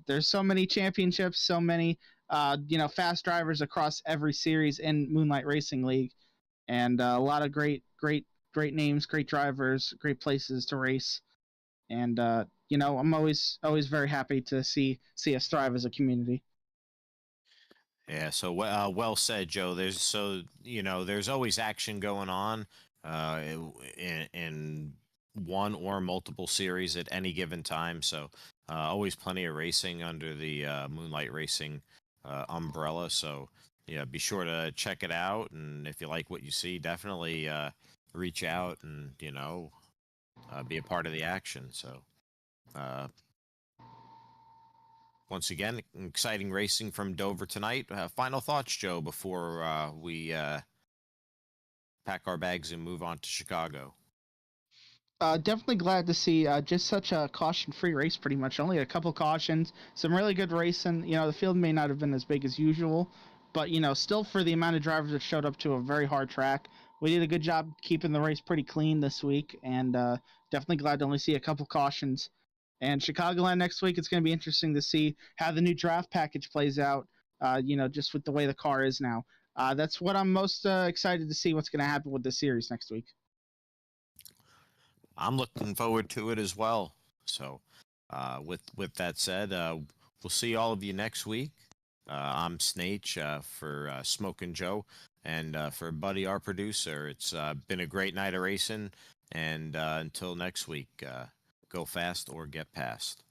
There's so many championships, so many fast drivers across every series in Moonlight Racing League, and a lot of great names, great drivers, great places to race. And I'm always very happy to see us thrive as a community. Yeah, so well said, Joe. There's always action going on in one or multiple series at any given time. So always plenty of racing under the Moonlight Racing umbrella. So yeah, be sure to check it out. And if you like what you see, definitely reach out and be a part of the action. So, once again, exciting racing from Dover tonight. Final thoughts, Joe, before we pack our bags and move on to Chicago. Definitely glad to see just such a caution-free race, pretty much. Only a couple cautions, some really good racing. The field may not have been as big as usual, but, still for the amount of drivers that showed up to a very hard track, we did a good job keeping the race pretty clean this week, and definitely glad to only see a couple cautions. And Chicagoland next week, it's going to be interesting to see how the new draft package plays out, just with the way the car is now. That's what I'm most excited to see what's going to happen with the series next week. I'm looking forward to it as well. So, with that said, we'll see all of you next week. I'm Snake for Smokin' Joe, and for Buddy, our producer. It's been a great night of racing, and until next week, go fast or get past.